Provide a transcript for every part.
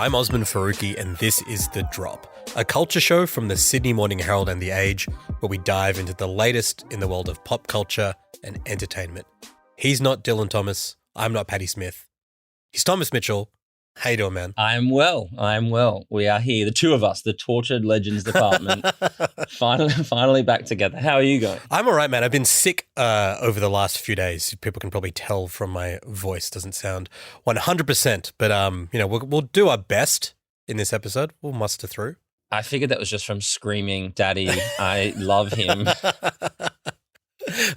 I'm Osman Faruqi, and this is The Drop, a culture show from the Sydney Morning Herald and The Age, where we dive into the latest in the world of pop culture and entertainment. He's not Dylan Thomas. I'm not Paddy Smith. He's Thomas Mitchell. How you doing, man? I'm well. We are here, the two of us, the Tortured Legends Department, finally back together. How are you going? I'm all right, man. I've been sick over the last few days. People can probably tell from my voice. Doesn't sound 100%, but we'll do our best in this episode. We'll muster through. I figured that was just from screaming, Daddy, I love him.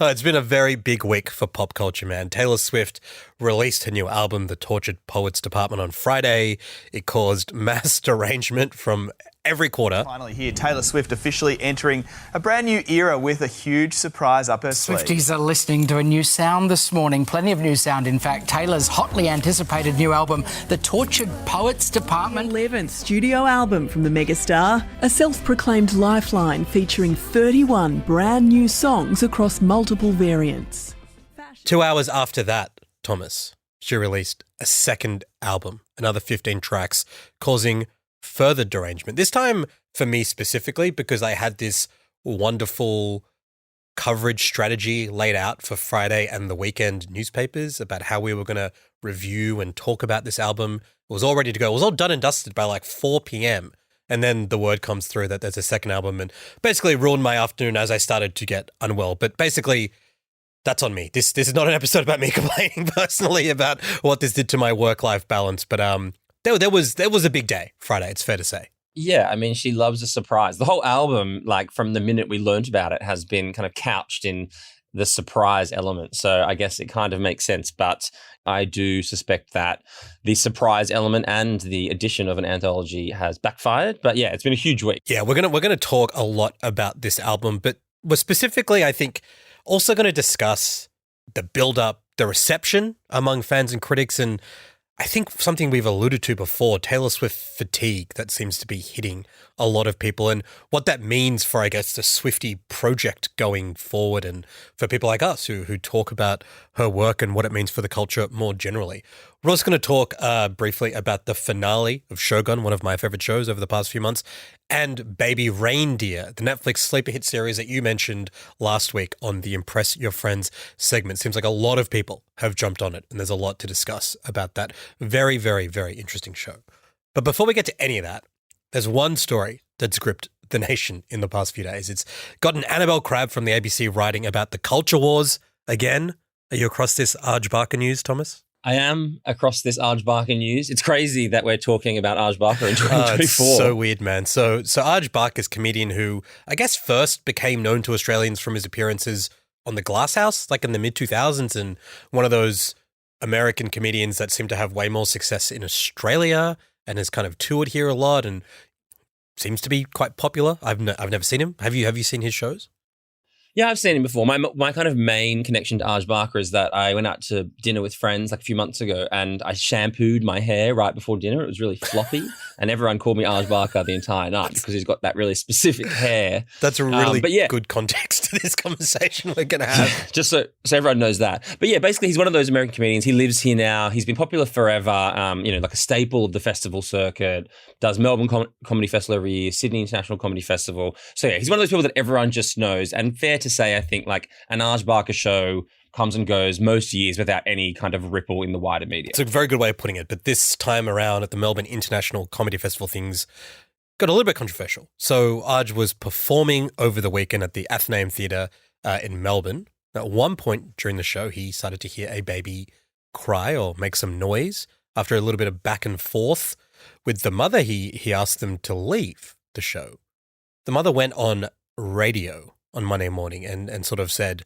It's been a very big week for pop culture, man. Taylor Swift released her new album, The Tortured Poets Department, on Friday. It caused mass derangement from every quarter. Finally here, Taylor Swift officially entering a brand new era with a huge surprise up her sleeve. Swifties are listening to a new sound this morning. Plenty of new sound, in fact. Taylor's hotly anticipated new album, The Tortured Poets Department. 11th studio album from the megastar, a self-proclaimed lifeline featuring 31 brand new songs across multiple variants. 2 hours after that, Thomas, she released a second album, another 15 tracks, causing further derangement. This time for me specifically, because I had this wonderful coverage strategy laid out for Friday and the weekend newspapers about how we were going to review and talk about this album. It was all ready to go. It was all done and dusted by like 4 p.m. And then the word comes through that there's a second album and basically ruined my afternoon as I started to get unwell. But basically, that's on me. This is not an episode about me complaining personally about what this did to my work-life balance. But there was a big day Friday, it's fair to say. Yeah, I mean, she loves a surprise. The whole album, like from the minute we learned about it, has been kind of couched in the surprise element. So I guess it kind of makes sense. But I do suspect that the surprise element and the addition of an anthology has backfired. But yeah, it's been a huge week. Yeah, we're gonna talk a lot about this album, but we're specifically, I think, also going to discuss the build-up, the reception among fans and critics, and I think something we've alluded to before, Taylor Swift fatigue that seems to be hitting a lot of people and what that means for, I guess, the Swiftie project going forward and for people like us who talk about her work and what it means for the culture more generally. We're also going to talk briefly about the finale of Shogun, one of my favorite shows over the past few months, and Baby Reindeer, the Netflix sleeper hit series that you mentioned last week on the Impress Your Friends segment. Seems like a lot of people have jumped on it, and there's a lot to discuss about that very, very, very interesting show. But before we get to any of that, there's one story that's gripped the nation in the past few days. It's gotten Annabelle Crabb from the ABC writing about the culture wars again. Are you across this Arj Barker news, Thomas? I am across this Arj Barker news. It's crazy that we're talking about Arj Barker in 2024. It's so weird, man. So Arj Barker's comedian who I guess first became known to Australians from his appearances on The Glass House, like in the mid-2000s, and one of those American comedians that seem to have way more success in Australia and has kind of toured here a lot and seems to be quite popular. I've never seen him. Have you seen his shows? Yeah, I've seen him before. My kind of main connection to Arj Barker is that I went out to dinner with friends like a few months ago and I shampooed my hair right before dinner. It was really floppy and everyone called me Arj Barker the entire night because he's got that really specific hair. That's a really good context to this conversation we're going to have. Just so everyone knows that. But yeah, basically he's one of those American comedians. He lives here now. He's been popular forever, like a staple of the festival circuit, does Melbourne Comedy Festival every year, Sydney International Comedy Festival. So yeah, he's one of those people that everyone just knows, and fair to say, I think like an Arj Barker show comes and goes most years without any kind of ripple in the wider media. It's a very good way of putting it. But this time around at the Melbourne International Comedy Festival, things got a little bit controversial. So Arj was performing over the weekend at the Athenaeum Theatre in Melbourne. At one point during the show, he started to hear a baby cry or make some noise. After a little bit of back and forth with the mother, he asked them to leave the show. The mother went on radio on Monday morning and sort of said,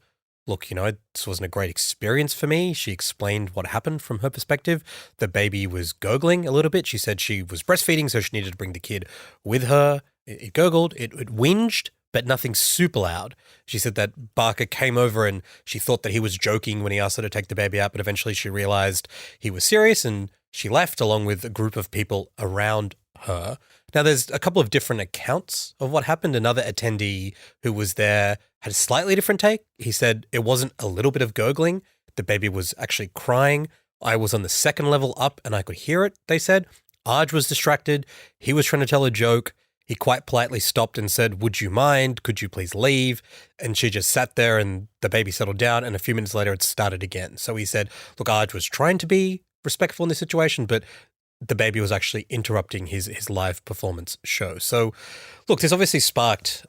look, this wasn't a great experience for me. She explained what happened from her perspective. The baby was gurgling a little bit. She said she was breastfeeding, so she needed to bring the kid with her. It gurgled, it whinged, but nothing super loud. She said that Barker came over and she thought that he was joking when he asked her to take the baby out, but eventually she realized he was serious and she left along with a group of people around her. Now, there's a couple of different accounts of what happened. Another attendee who was there had a slightly different take. He said it wasn't a little bit of gurgling. The baby was actually crying. I was on the second level up and I could hear it, they said. Arj was distracted. He was trying to tell a joke. He quite politely stopped and said, "Would you mind? Could you please leave?" And she just sat there and the baby settled down, and a few minutes later it started again. So he said, look, Arj was trying to be respectful in this situation, but the baby was actually interrupting his live performance show. So look, this obviously sparked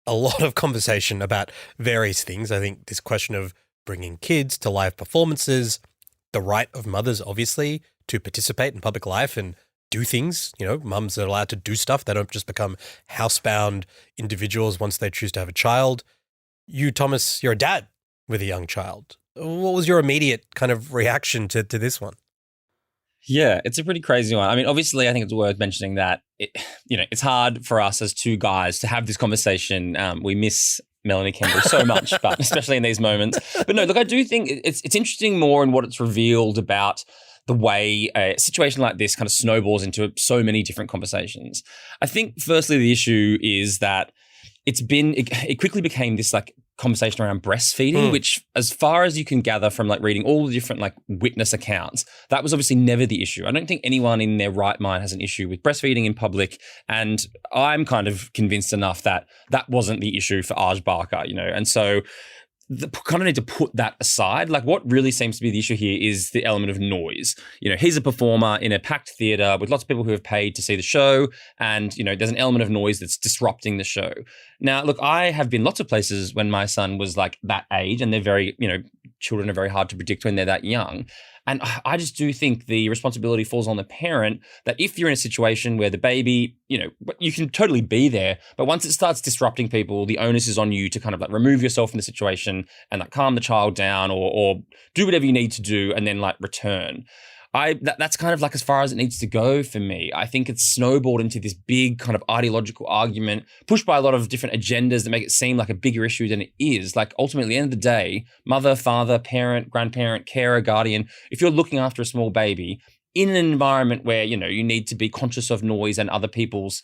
a lot of conversation about various things. I think this question of bringing kids to live performances, the right of mothers, obviously, to participate in public life and do things. Mums are allowed to do stuff. They don't just become housebound individuals once they choose to have a child. You, Thomas, you're a dad with a young child. What was your immediate kind of reaction to this one? Yeah, it's a pretty crazy one. I mean, obviously, I think it's worth mentioning that it's hard for us as two guys to have this conversation. We miss Melanie Kendall so much, but especially in these moments. But no, look, I do think it's interesting more in what it's revealed about the way a situation like this kind of snowballs into so many different conversations. I think, firstly, the issue is that it quickly became this like conversation around breastfeeding, which, as far as you can gather from like reading all the different like witness accounts, that was obviously never the issue. I don't think anyone in their right mind has an issue with breastfeeding in public, and I'm kind of convinced enough that that wasn't the issue for Arj Barker, and so kind of need to put that aside. Like, what really seems to be the issue here is the element of noise. He's a performer in a packed theater with lots of people who have paid to see the show, and there's an element of noise that's disrupting the show. Now, look, I have been lots of places when my son was like that age, and they're very, children are very hard to predict when they're that young. And I just do think the responsibility falls on the parent that if you're in a situation where the baby, you can totally be there, but once it starts disrupting people, the onus is on you to kind of like remove yourself from the situation and like calm the child down or do whatever you need to do and then like return. That's kind of like as far as it needs to go for me. I think it's snowballed into this big kind of ideological argument pushed by a lot of different agendas that make it seem like a bigger issue than it is. Like, ultimately, at the end of the day, mother, father, parent, grandparent, carer, guardian, if you're looking after a small baby in an environment where, you need to be conscious of noise and other people's,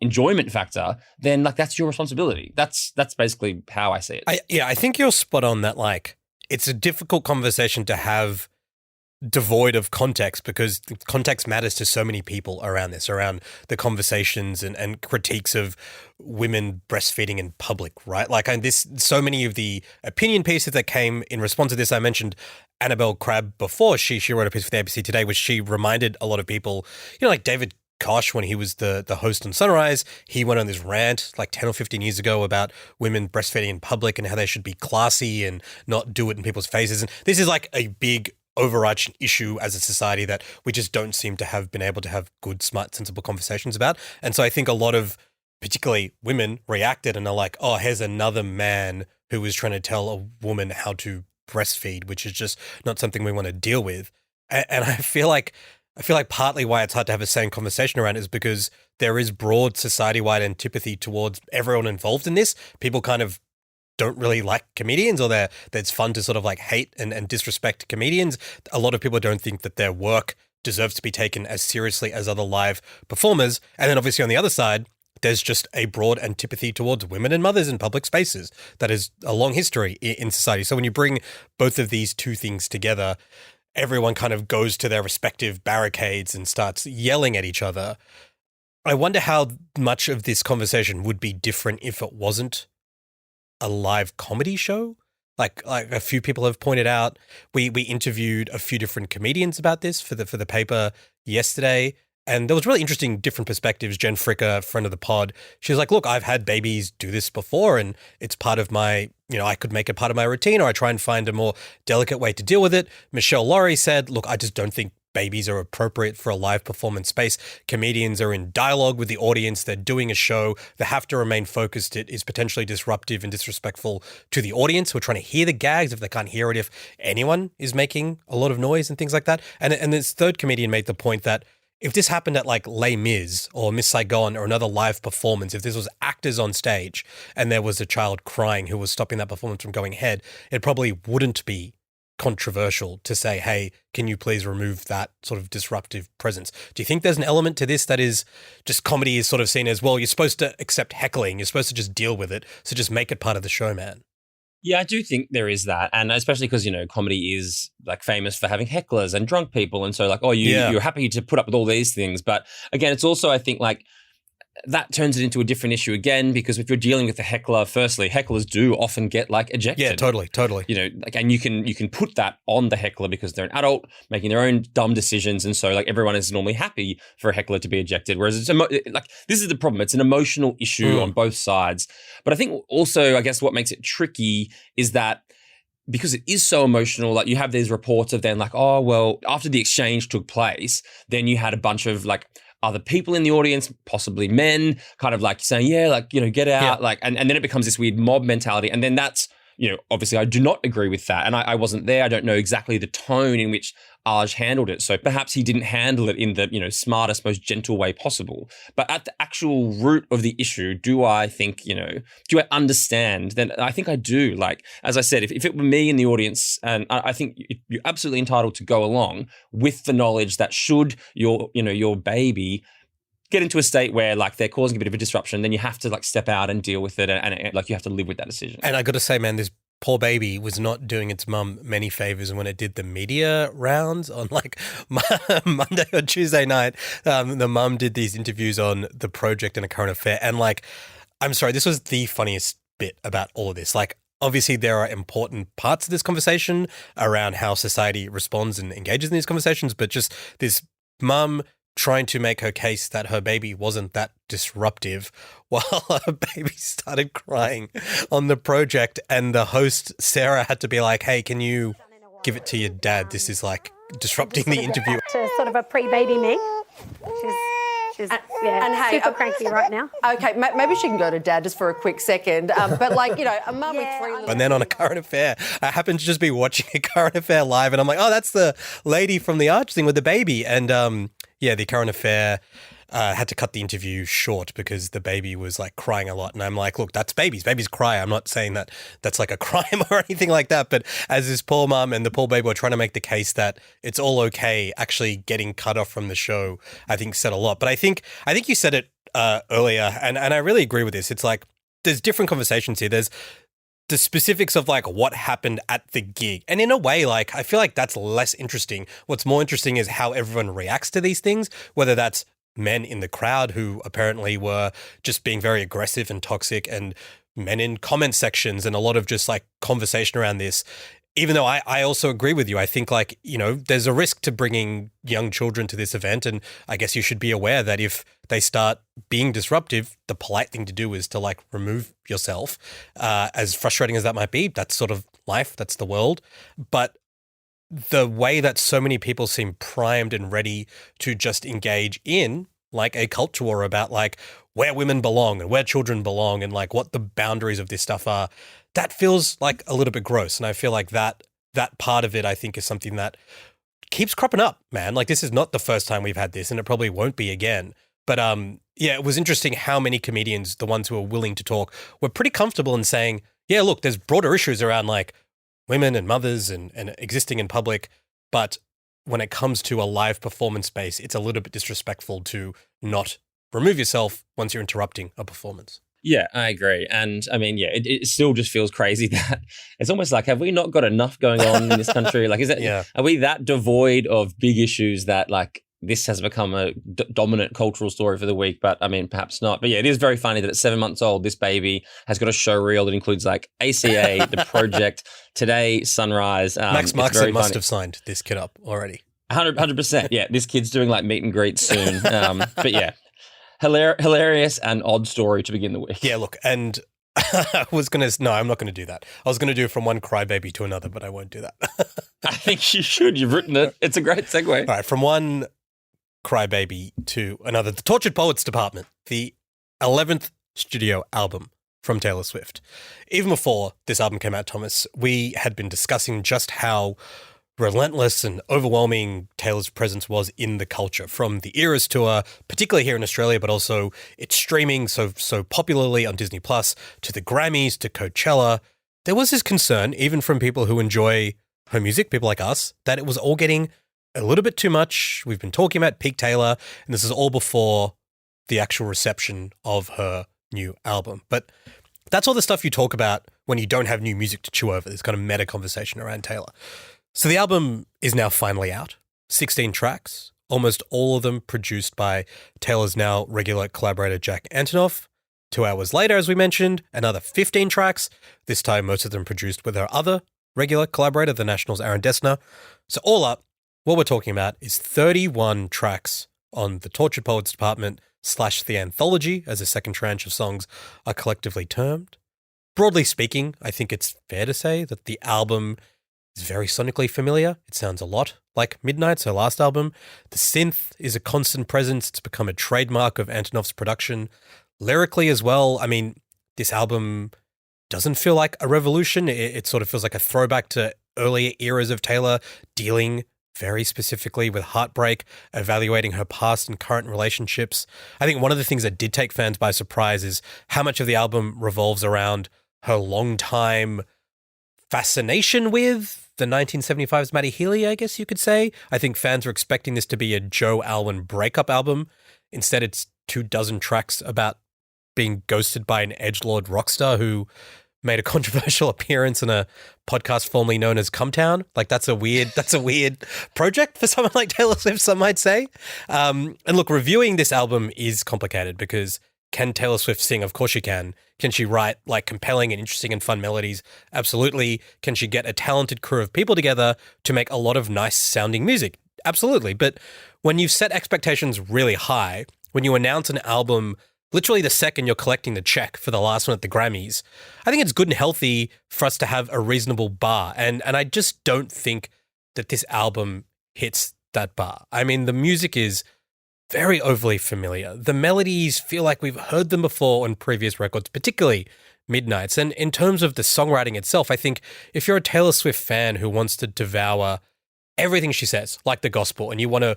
enjoyment factor, then like that's your responsibility. That's basically how I see it. I think you're spot on that, like, it's a difficult conversation to have devoid of context, because context matters to so many people around the conversations and critiques of women breastfeeding in public, right? Like, and so many of the opinion pieces that came in response to this, I mentioned Annabelle Crabb before. She wrote a piece for the ABC Today, which she reminded a lot of people, like David Koch, when he was the host on Sunrise, he went on this rant like 10 or 15 years ago about women breastfeeding in public and how they should be classy and not do it in people's faces. And this is like a big overarching issue as a society that we just don't seem to have been able to have good, smart, sensible conversations about. And so I think a lot of particularly women reacted and are like, oh, here's another man who is trying to tell a woman how to breastfeed, which is just not something we want to deal with. And I feel like partly why it's hard to have a sane conversation around it is because there is broad society-wide antipathy towards everyone involved in this. People kind of don't really like comedians, or it's fun to sort of like hate and disrespect comedians. A lot of people don't think that their work deserves to be taken as seriously as other live performers. And then obviously on the other side, there's just a broad antipathy towards women and mothers in public spaces. That is a long history in society. So when you bring both of these two things together, everyone kind of goes to their respective barricades and starts yelling at each other. I wonder how much of this conversation would be different if it wasn't a live comedy show. Like a few people have pointed out, we interviewed a few different comedians about this for the paper yesterday, and there was really interesting different perspectives. Jen Fricker, friend of the pod, she was like, look, I've had babies do this before, and it's part of my, I could make it part of my routine, or I try and find a more delicate way to deal with it. Michelle Laurie said, look, I just don't think babies are appropriate for a live performance space. Comedians are in dialogue with the audience. They're doing a show. They have to remain focused. It is potentially disruptive and disrespectful to the audience who are trying to hear the gags if they can't hear it, if anyone is making a lot of noise and things like that. And this third comedian made the point that if this happened at like Les Mis or Miss Saigon or another live performance, if this was actors on stage and there was a child crying who was stopping that performance from going ahead, it probably wouldn't be controversial to say, hey, can you please remove that sort of disruptive presence? Do you think there's an element to this that is just comedy is sort of seen as, well, you're supposed to accept heckling, you're supposed to just deal with it, so just make it part of the show, man? Yeah, I do think there is that. And especially because, comedy is like famous for having hecklers and drunk people. And so like, you're happy to put up with all these things. But again, it's also, I think, like, that turns it into a different issue again, because if you're dealing with a heckler, firstly, hecklers do often get like ejected. Yeah, totally. And you can put that on the heckler because they're an adult making their own dumb decisions, and so like everyone is normally happy for a heckler to be ejected. Whereas it's like this is the problem; it's an emotional issue on both sides. But I think also, I guess what makes it tricky is that, because it is so emotional, like you have these reports of then like, oh, well, after the exchange took place, then you had a bunch of like other people in the audience, possibly men, kind of like saying, yeah, like, get out. Like, and then it becomes this weird mob mentality. And then that's, obviously I do not agree with that. And I wasn't there. I don't know exactly the tone in which Arj handled it. So perhaps he didn't handle it in the, smartest, most gentle way possible. But at the actual root of the issue, do I think, do I understand? Then I think I do. Like, as I said, if it were me in the audience, and I think you're absolutely entitled to go along with the knowledge that should your baby get into a state where like they're causing a bit of a disruption, then you have to like step out and deal with it, and like you have to live with that decision. And I got to say, man, this poor baby was not doing its mum many favors when it did the media rounds on like Monday or Tuesday night. The mum did these interviews on The Project and A Current Affair, and like, I'm sorry, this was the funniest bit about all of this. Like, obviously there are important parts of this conversation around how society responds and engages in these conversations, but just this mum trying to make her case that her baby wasn't that disruptive while her baby started crying on The Project, and the host, Sarah, had to be like, hey, can you give it to your dad? This is like disrupting the interview. To sort of a pre-baby me. She's and hey, super cranky right now. Okay, maybe she can go to dad just for a quick second. But like, a mum with 3 little... And then on A Current Affair, I happened to just be watching A Current Affair live, and I'm like, oh, that's the lady from the Arch thing with the baby. And The Current Affair had to cut the interview short because the baby was like crying a lot. And I'm like, look, that's babies. Babies cry. I'm not saying that that's like a crime or anything like that. But as this poor mum and the poor baby were trying to make the case that it's all okay, actually getting cut off from the show, I think said a lot. But I think you said it earlier, and I really agree with this. It's like there's different conversations here. There's the specifics of like what happened at the gig. And in a way, like, I feel like that's less interesting. What's more interesting is how everyone reacts to these things, whether that's men in the crowd who apparently were just being very aggressive and toxic, and men in comment sections, and a lot of just like conversation around this. Even though I also agree with you, I think like, there's a risk to bringing young children to this event. And I guess you should be aware that if they start being disruptive, the polite thing to do is to like remove yourself. As frustrating as that might be, that's sort of life, that's the world. But the way that so many people seem primed and ready to just engage in like a culture war about like where women belong and where children belong and like what the boundaries of this stuff are, that feels like a little bit gross. And I feel like that part of it, I think, is something that keeps cropping up, man. Like, this is not the first time we've had this, and it probably won't be again. But it was interesting how many comedians, the ones who are willing to talk, were pretty comfortable in saying, yeah, look, there's broader issues around like women and mothers and existing in public. But when it comes to a live performance space, it's a little bit disrespectful to not remove yourself once you're interrupting a performance. Yeah, I agree. And I mean, yeah, it still just feels crazy that it's almost like, have we not got enough going on in this country? Like, are we that devoid of big issues that like this has become a dominant cultural story for the week? But I mean, perhaps not. But yeah, it is very funny that at 7 months old, this baby has got a show reel that includes like ACA, The Project, Today, Sunrise. Max Markson must have signed this kid up already. 100%. Yeah, this kid's doing like meet and greets soon. But yeah. Hilarious and odd story to begin the week. Yeah, look, and I'm not going to do that. I was going to do from one crybaby to another, but I won't do that. I think you should. You've written it. It's a great segue. All right, from one crybaby to another. The Tortured Poets Department, the 11th studio album from Taylor Swift. Even before this album came out, Thomas, we had been discussing just how relentless and overwhelming Taylor's presence was in the culture, from the Eras tour, particularly here in Australia, but also its streaming so popularly on Disney Plus, to the Grammys, to Coachella. There was this concern, even from people who enjoy her music, people like us, that it was all getting a little bit too much. We've been talking about peak Taylor, and this is all before the actual reception of her new album. But That's all the stuff you talk about when you don't have new music to chew over, this kind of meta conversation around Taylor. So the album is now finally out. 16 tracks, almost all of them produced by Taylor's now regular collaborator Jack Antonoff. 2 hours later, as we mentioned, another 15 tracks, this time most of them produced with her other regular collaborator, the National's Aaron Dessner. So all up, what we're talking about is 31 tracks on the Tortured Poets Department / the Anthology, as a second tranche of songs are collectively termed. Broadly speaking, I think it's fair to say that the album is very sonically familiar. It sounds a lot like Midnight's, her last album. The synth is a constant presence. It's become a trademark of Antonoff's production. Lyrically as well, I mean, this album doesn't feel like a revolution. It sort of feels like a throwback to earlier eras of Taylor, dealing very specifically with heartbreak, evaluating her past and current relationships. I think one of the things that did take fans by surprise is how much of the album revolves around her long-time fascination with the 1975's Matty Healy, I guess you could say. I think fans were expecting this to be a Joe Alwyn breakup album. Instead, it's 24 tracks about being ghosted by an edgelord rock star who made a controversial appearance in a podcast formerly known as Cumtown. Like that's a weird project for someone like Taylor Swift, some might say. And look, reviewing this album is complicated because can Taylor Swift sing? Of course she can. Can she write like compelling and interesting and fun melodies? Absolutely. Can she get a talented crew of people together to make a lot of nice sounding music? Absolutely. But when you've set expectations really high, when you announce an album literally the second you're collecting the check for the last one at the Grammys, I think it's good and healthy for us to have a reasonable bar. And I just don't think that this album hits that bar. I mean, the music is very overly familiar. The melodies feel like we've heard them before on previous records, particularly Midnight's. And in terms of the songwriting itself, I think if you're a Taylor Swift fan who wants to devour everything she says, like the gospel, and you want to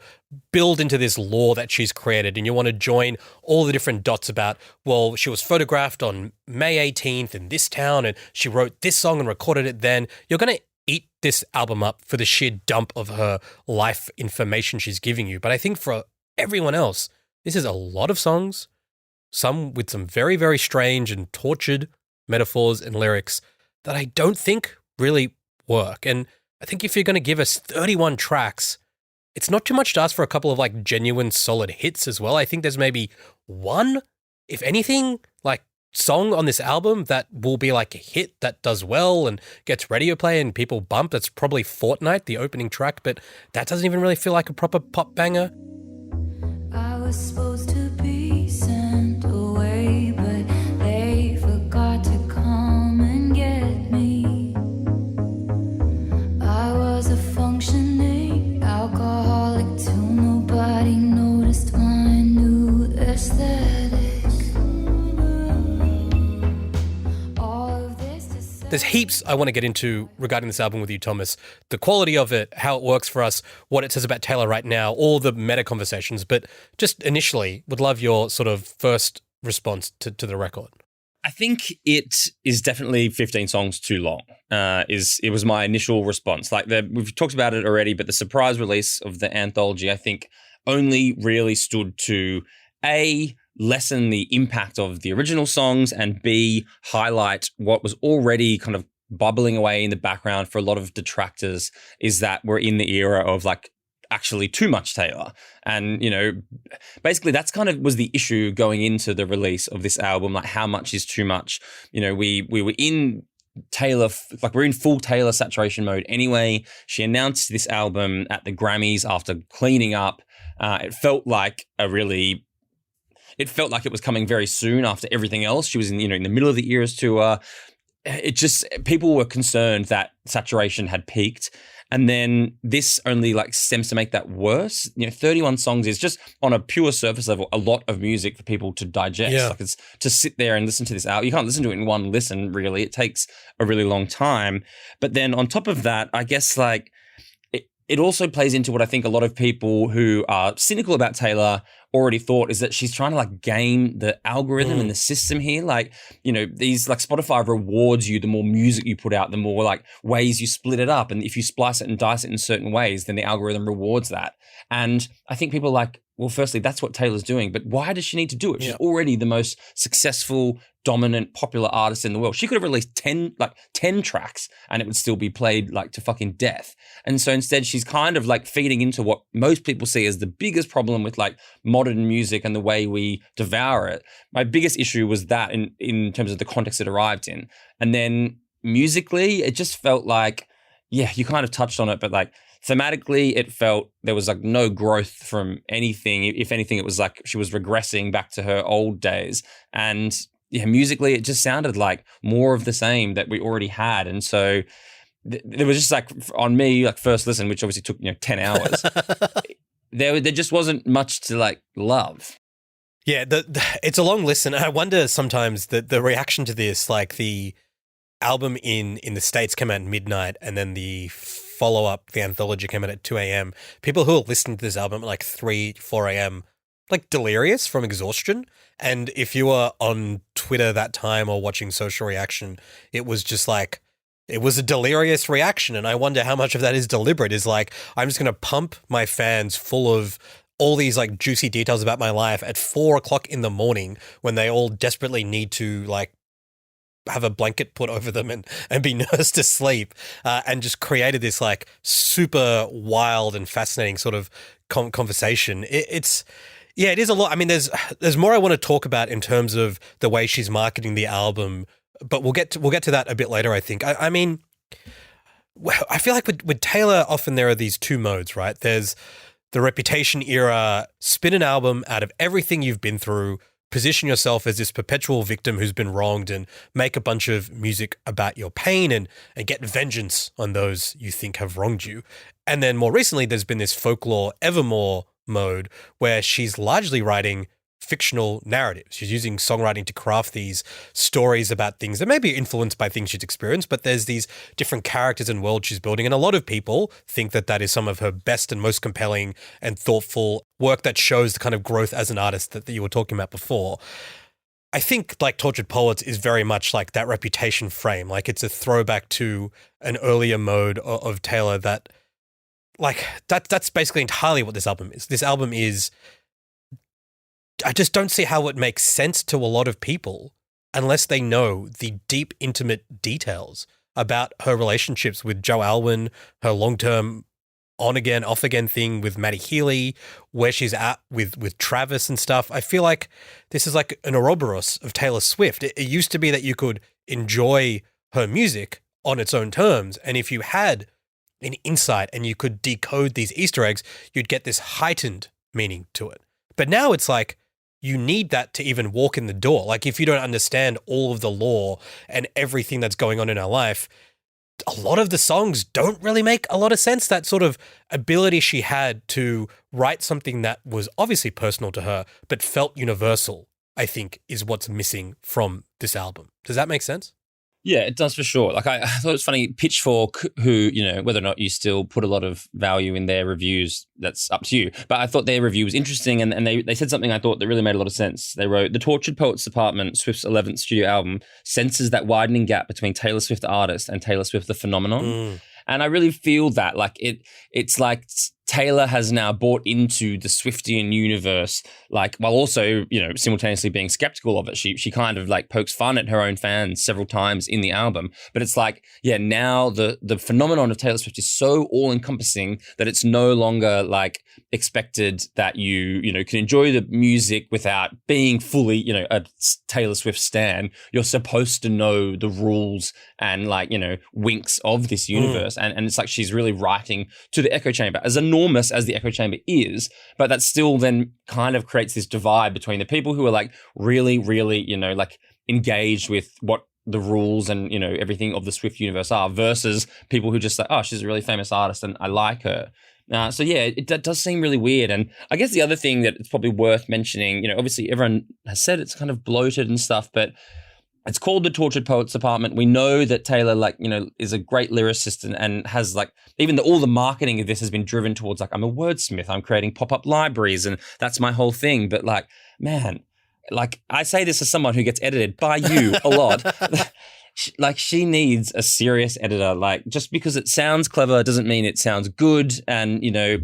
build into this lore that she's created, and you want to join all the different dots about, well, she was photographed on May 18th in this town, and she wrote this song and recorded it then, you're going to eat this album up for the sheer dump of her life information she's giving you. But I think for everyone else, this is a lot of songs, some with some very, very strange and tortured metaphors and lyrics that I don't think really work. And I think if you're going to give us 31 tracks, it's not too much to ask for a couple of like genuine solid hits as well. I think there's maybe one, if anything, like song on this album that will be like a hit that does well and gets radio play and people bump. That's probably Fortnight, the opening track, but that doesn't even really feel like a proper pop banger. I was supposed to be sent away, but they forgot to come and get me. I was a functioning alcoholic till nobody noticed my new aesthetic. There's heaps I want to get into regarding this album with you, Thomas. The quality of it, how it works for us, what it says about Taylor right now, all the meta conversations. But just initially, would love your sort of first response to the record. I think it is definitely 15 songs too long. It was my initial response. Like we've talked about it already, but the surprise release of the anthology, I think, only really stood to A, lessen the impact of the original songs, and B, highlight what was already kind of bubbling away in the background for a lot of detractors, is that we're in the era of like actually too much Taylor. And, you know, basically that's kind of was the issue going into the release of this album, like how much is too much. You know, we were in Taylor, like we're in full Taylor saturation mode anyway. She announced this album at the Grammys after cleaning up. It felt like it was coming very soon after everything else. She was in the middle of the Eras tour. People were concerned that saturation had peaked. And then this only like stems to make that worse. 31 songs is just on a pure surface level, a lot of music for people to digest. Yeah. Like it's to sit there and listen to this album. You can't listen to it in one listen, really. It takes a really long time. But then on top of that, I guess like it also plays into what I think a lot of people who are cynical about Taylor already thought is that she's trying to like game the algorithm and the system here. Like, you know, these like Spotify rewards you the more music you put out, the more like ways you split it up. And if you splice it and dice it in certain ways, then the algorithm rewards that. And I think people are like, well, firstly, that's what Taylor's doing, but why does she need to do it? She's already the most successful, dominant, popular artist in the world. She could have released 10 tracks and it would still be played like to fucking death. And so instead she's kind of like feeding into what most people see as the biggest problem with like modern music and the way we devour it. My biggest issue was that in terms of the context it arrived in. And then musically, it just felt like, yeah, you kind of touched on it, but like thematically, it felt there was like no growth from anything. If anything, it was like she was regressing back to her old days. And yeah, musically, it just sounded like more of the same that we already had. And so there was just like, on me, like first listen, which obviously took, 10 hours, there just wasn't much to like love. Yeah, it's a long listen. I wonder sometimes the reaction to this, like the album in the States came out at midnight and then the follow-up, the anthology, came out at 2 a.m. People who are listening to this album at like 3, 4 a.m., like delirious from exhaustion. And if you were on Twitter that time or watching Social Reaction, it was just like, it was a delirious reaction. And I wonder how much of that is deliberate, is like, I'm just going to pump my fans full of all these like juicy details about my life at 4 o'clock in the morning when they all desperately need to like have a blanket put over them and be nursed to sleep, and just created this like super wild and fascinating sort of conversation. It is a lot. I mean, there's more I want to talk about in terms of the way she's marketing the album, but we'll get to that a bit later, I think. I mean, I feel like with Taylor, often there are these two modes, right? There's the Reputation era, spin an album out of everything you've been through, position yourself as this perpetual victim who's been wronged, and make a bunch of music about your pain and get vengeance on those you think have wronged you. And then more recently, there's been this folklore evermore mode where she's largely writing fictional narratives. She's using songwriting to craft these stories about things that may be influenced by things she's experienced, but there's these different characters and worlds she's building. And a lot of people think that is some of her best and most compelling and thoughtful work that shows the kind of growth as an artist that you were talking about before. I think like Tortured Poets is very much like that Reputation frame. Like it's a throwback to an earlier mode of Taylor that's basically entirely what this album is. This album is, I just don't see how it makes sense to a lot of people unless they know the deep, intimate details about her relationships with Joe Alwyn, her long-term on-again, off-again thing with Matty Healy, where she's at with Travis and stuff. I feel like this is like an Ouroboros of Taylor Swift. It used to be that you could enjoy her music on its own terms, and if you had an insight and you could decode these Easter eggs, you'd get this heightened meaning to it. But now it's like, you need that to even walk in the door. Like if you don't understand all of the lore and everything that's going on in our life, a lot of the songs don't really make a lot of sense. That sort of ability she had to write something that was obviously personal to her, but felt universal, I think is what's missing from this album. Does that make sense? Yeah, it does for sure. Like I thought it was funny, Pitchfork, who, whether or not you still put a lot of value in their reviews, that's up to you. But I thought their review was interesting, and they said something I thought that really made a lot of sense. They wrote, "The Tortured Poets Department, Swift's 11th studio album, senses that widening gap between Taylor Swift the artist and Taylor Swift the phenomenon." And I really feel that, like it's like Taylor has now bought into the Swiftian universe, like while also, simultaneously being skeptical of it. She kind of like pokes fun at her own fans several times in the album. But it's like, yeah, now the phenomenon of Taylor Swift is so all encompassing that it's no longer like expected that you can enjoy the music without being fully, a Taylor Swift stan. You're supposed to know the rules and like, winks of this universe. And it's like she's really writing to the echo chamber, as enormous as the echo chamber is, but that still then kind of creates this divide between the people who are like really, really, like engaged with what the rules and, everything of the Swift universe are, versus people who just say, oh, she's a really famous artist and I like her. So yeah, it does seem really weird. And I guess the other thing that it's probably worth mentioning, obviously everyone has said it's kind of bloated and stuff, but It's called the Tortured Poets Department. We know that Taylor, is a great lyricist and has all the marketing of this has been driven towards I'm a wordsmith. I'm creating pop-up libraries and that's my whole thing. But man, I say this as someone who gets edited by you a lot. She needs a serious editor. Just because it sounds clever doesn't mean it sounds good. And, there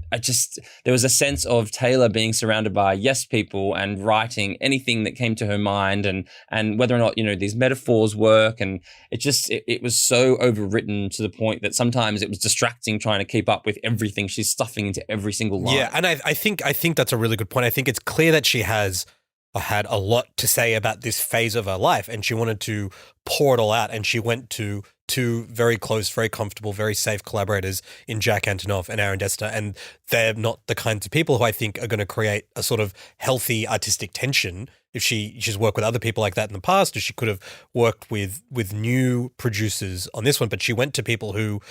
was a sense of Taylor being surrounded by yes people and writing anything that came to her mind and whether or not, these metaphors work. And it was so overwritten to the point that sometimes it was distracting trying to keep up with everything she's stuffing into every single line. Yeah. And I think that's a really good point. I think it's clear that she had a lot to say about this phase of her life and she wanted to pour it all out, and she went to two very close, very comfortable, very safe collaborators in Jack Antonoff and Aaron Dessner, and they're not the kinds of people who I think are going to create a sort of healthy artistic tension. If she's worked with other people like that in the past, or she could have worked with new producers on this one, but she went to people who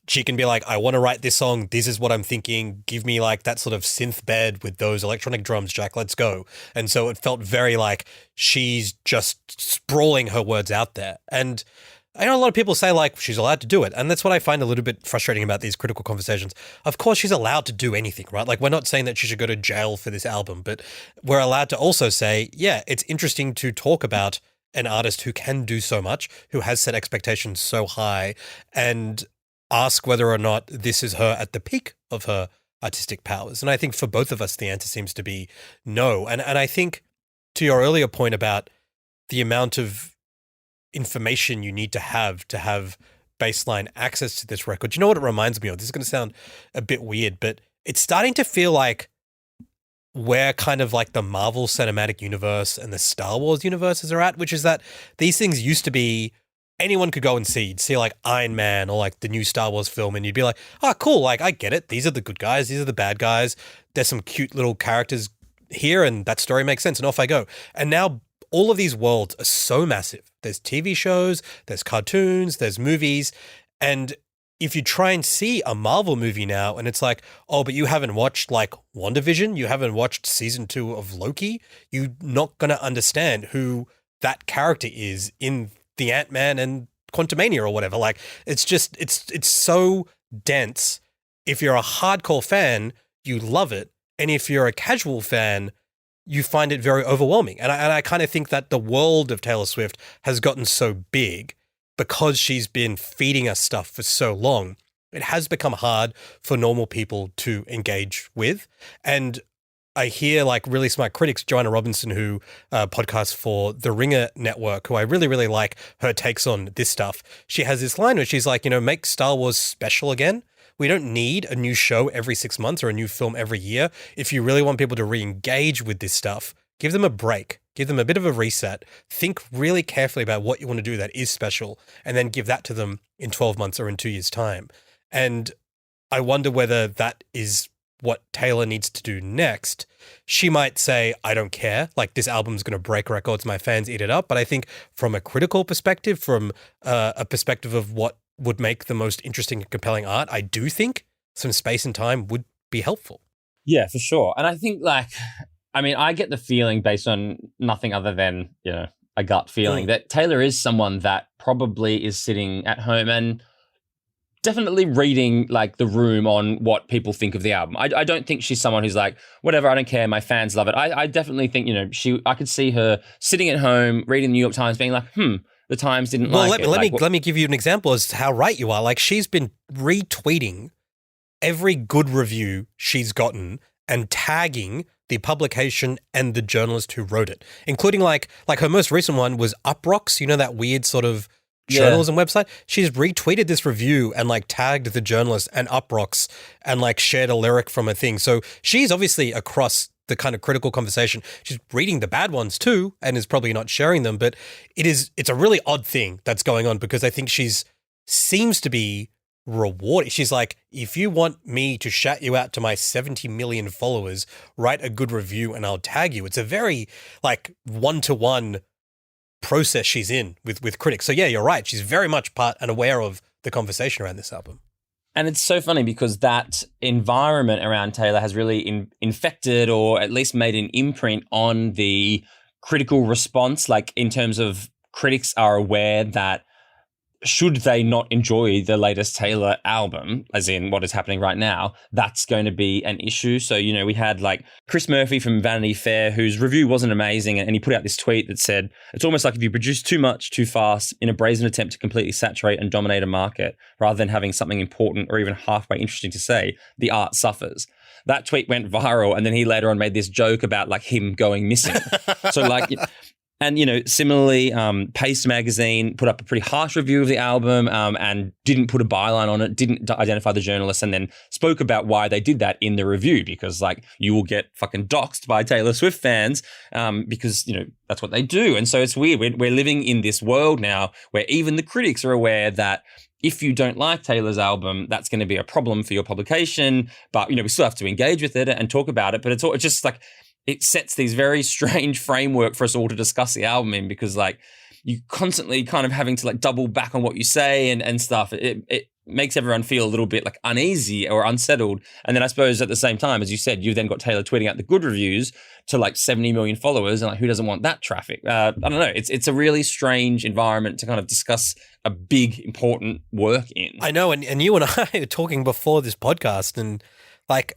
she can be like, I want to write this song. This is what I'm thinking. Give me that sort of synth bed with those electronic drums, Jack, let's go. And so it felt very like she's just sprawling her words out there. And I know a lot of people say she's allowed to do it. And that's what I find a little bit frustrating about these critical conversations. Of course, she's allowed to do anything, right? We're not saying that she should go to jail for this album, but we're allowed to also say, yeah, it's interesting to talk about an artist who can do so much, who has set expectations so high, and ask whether or not this is her at the peak of her artistic powers. And I think for both of us, the answer seems to be no. And I think to your earlier point about the amount of information you need to have baseline access to this record, you know what it reminds me of? This is going to sound a bit weird, but it's starting to feel like where kind of the Marvel Cinematic Universe and the Star Wars universes are at, which is that these things used to be anyone could go and see. You'd see Iron Man or the new Star Wars film, and you'd be like, oh, cool, I get it. These are the good guys. These are the bad guys. There's some cute little characters here, and that story makes sense, and off I go. And now all of these worlds are so massive. There's TV shows, there's cartoons, there's movies, and if you try and see a Marvel movie now and it's oh, but you haven't watched WandaVision, you haven't watched season 2 of Loki, you're not going to understand who that character is in the Ant-Man and Quantumania or whatever. It's just, it's so dense. If you're a hardcore fan, you love it. And if you're a casual fan, you find it very overwhelming. And I kind of think that the world of Taylor Swift has gotten so big because she's been feeding us stuff for so long. It has become hard for normal people to engage with. And I hear really smart critics, Joanna Robinson, who podcasts for the Ringer Network, who I really, really like her takes on this stuff. She has this line where she's make Star Wars special again. We don't need a new show every 6 months or a new film every year. If you really want people to re-engage with this stuff, give them a break, give them a bit of a reset, think really carefully about what you want to do that is special, and then give that to them in 12 months or in 2 years' time. And I wonder whether that is what Taylor needs to do next. She might say, I don't care, this album's going to break records, my fans eat it up. But I think from a critical perspective, from a perspective of what would make the most interesting and compelling art, I do think some space and time would be helpful. Yeah, for sure. And I think I get the feeling based on nothing other than, a gut feeling that Taylor is someone that probably is sitting at home and definitely reading the room on what people think of the album. I don't think she's someone who's whatever, I don't care, my fans love it. I definitely think, I could see her sitting at home reading the New York Times being the Times didn't like it. Let me give you an example as to how right you are. She's been retweeting every good review she's gotten and tagging the publication and the journalist who wrote it, including her most recent one was Uprocks, that weird sort of journalism website. She's retweeted this review and tagged the journalist and Uprocks and shared a lyric from a thing. So she's obviously across the kind of critical conversation. She's reading the bad ones too and is probably not sharing them, but it's a really odd thing that's going on because I think seems to be rewarding. She's if you want me to shout you out to my 70 million followers, write a good review and I'll tag you. It's a very one-to-one process she's in with critics. So yeah, you're right. She's very much part and aware of the conversation around this album. And it's so funny because that environment around Taylor has really infected or at least made an imprint on the critical response, in terms of critics are aware that should they not enjoy the latest Taylor album, as in what is happening right now, that's going to be an issue. So, you know, we had like Chris Murphy from Vanity Fair, whose review wasn't amazing, and he put out this tweet that said, it's almost like if you produce too much, too fast, in a brazen attempt to completely saturate and dominate a market, rather than having something important or even halfway interesting to say, the art suffers. That tweet went viral, and then he later on made this joke about like him going missing. So like... And, you know, similarly, Paste Magazine put up a pretty harsh review of the album and didn't put a byline on it, didn't identify the journalist, and then spoke about why they did that in the review, because, like, you will get fucking doxxed by Taylor Swift fans because, you know, that's what they do. And so it's weird. We're living in this world now where even the critics are aware that if you don't like Taylor's album, that's going to be a problem for your publication. But, you know, we still have to engage with it and talk about it. But it's just like... it sets these very strange framework for us all to discuss the album in, because like you constantly kind of having to like double back on what you say and stuff. It makes everyone feel a little bit like uneasy or unsettled. And then I suppose at the same time, as you said, you've then got Taylor tweeting out the good reviews to like 70 million followers, and like who doesn't want that traffic? I don't know. It's a really strange environment to kind of discuss a big important work in. I know, and you and I were talking before this podcast, and like,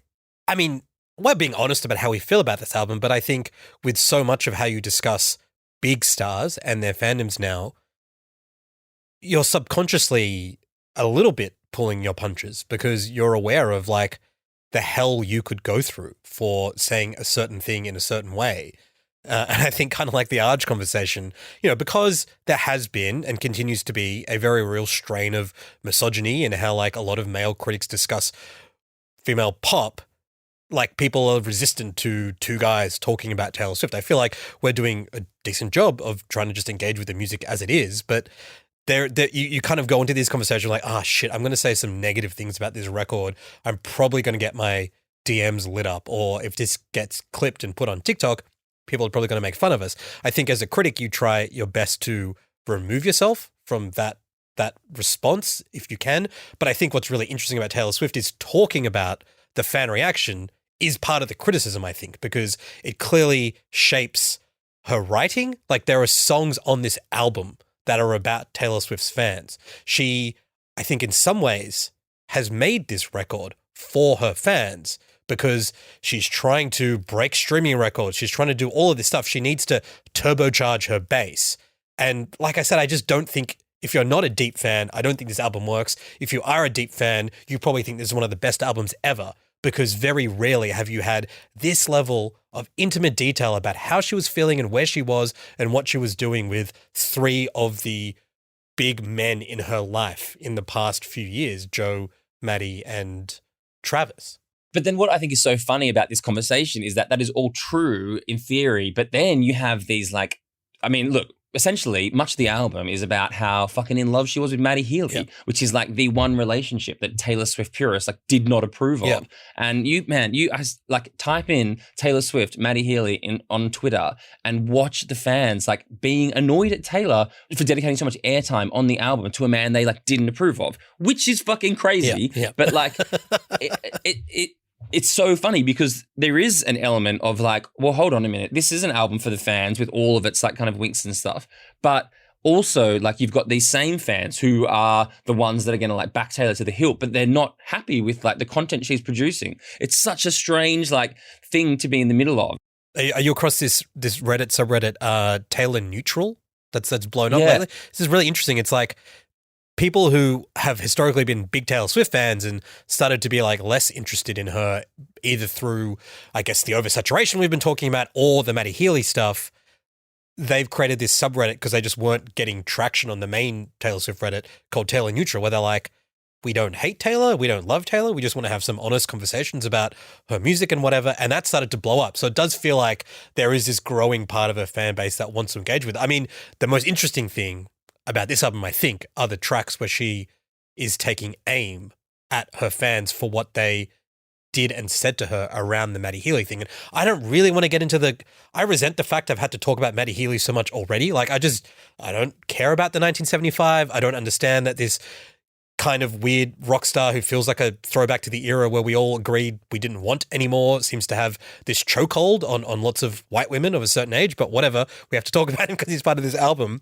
I mean, we're being honest about how we feel about this album, but I think with so much of how you discuss big stars and their fandoms now, you're subconsciously a little bit pulling your punches because you're aware of like the hell you could go through for saying a certain thing in a certain way. And I think kind of like the Arj conversation, you know, because there has been and continues to be a very real strain of misogyny in how like a lot of male critics discuss female pop, like people are resistant to two guys talking about Taylor Swift. I feel like we're doing a decent job of trying to just engage with the music as it is, but you kind of go into these conversations like, shit, I'm going to say some negative things about this record. I'm probably going to get my DMs lit up, or if this gets clipped and put on TikTok, people are probably going to make fun of us. I think as a critic, you try your best to remove yourself from that response if you can. But I think what's really interesting about Taylor Swift is talking about the fan reaction is part of the criticism, I think, because it clearly shapes her writing. Like there are songs on this album that are about Taylor Swift's fans. She, I think in some ways, has made this record for her fans because she's trying to break streaming records. She's trying to do all of this stuff. She needs to turbocharge her base. And like I said, I just don't think, if you're not a deep fan, I don't think this album works. If you are a deep fan, you probably think this is one of the best albums ever, because very rarely have you had this level of intimate detail about how she was feeling and where she was and what she was doing with three of the big men in her life in the past few years, Joe, Maddie, and Travis. But then what I think is so funny about this conversation is that is all true in theory, but then you have these like, I mean, look, essentially, much of the album is about how fucking in love she was with Maddie Healy, which is like the one relationship that Taylor Swift purists like did not approve of. And you like type in Taylor Swift, Maddie Healy on Twitter and watch the fans like being annoyed at Taylor for dedicating so much airtime on the album to a man they like didn't approve of, which is fucking crazy. But like it's so funny because there is an element of like, well, hold on a minute. This is an album for the fans with all of its like kind of winks and stuff. But also like you've got these same fans who are the ones that are going to like back Taylor to the hilt, but they're not happy with like the content she's producing. It's such a strange like thing to be in the middle of. Are you across this Reddit subreddit, Taylor Neutral? That's blown up lately. This is really interesting. It's like people who have historically been big Taylor Swift fans and started to be like less interested in her, either through, I guess, the oversaturation we've been talking about or the Maddie Healy stuff. They've created this subreddit because they just weren't getting traction on the main Taylor Swift Reddit called Taylor Neutral, where they're like, we don't hate Taylor, we don't love Taylor, we just want to have some honest conversations about her music and whatever. And that started to blow up. So it does feel like there is this growing part of her fan base that wants to engage with. I mean, the most interesting thing about this album, I think, are the tracks where she is taking aim at her fans for what they did and said to her around the Maddie Healy thing. And I don't really want to get into I resent the fact I've had to talk about Maddie Healy so much already. Like I don't care about the 1975. I don't understand that this kind of weird rock star who feels like a throwback to the era where we all agreed we didn't want anymore seems to have this chokehold on lots of white women of a certain age, but whatever. We have to talk about him because he's part of this album.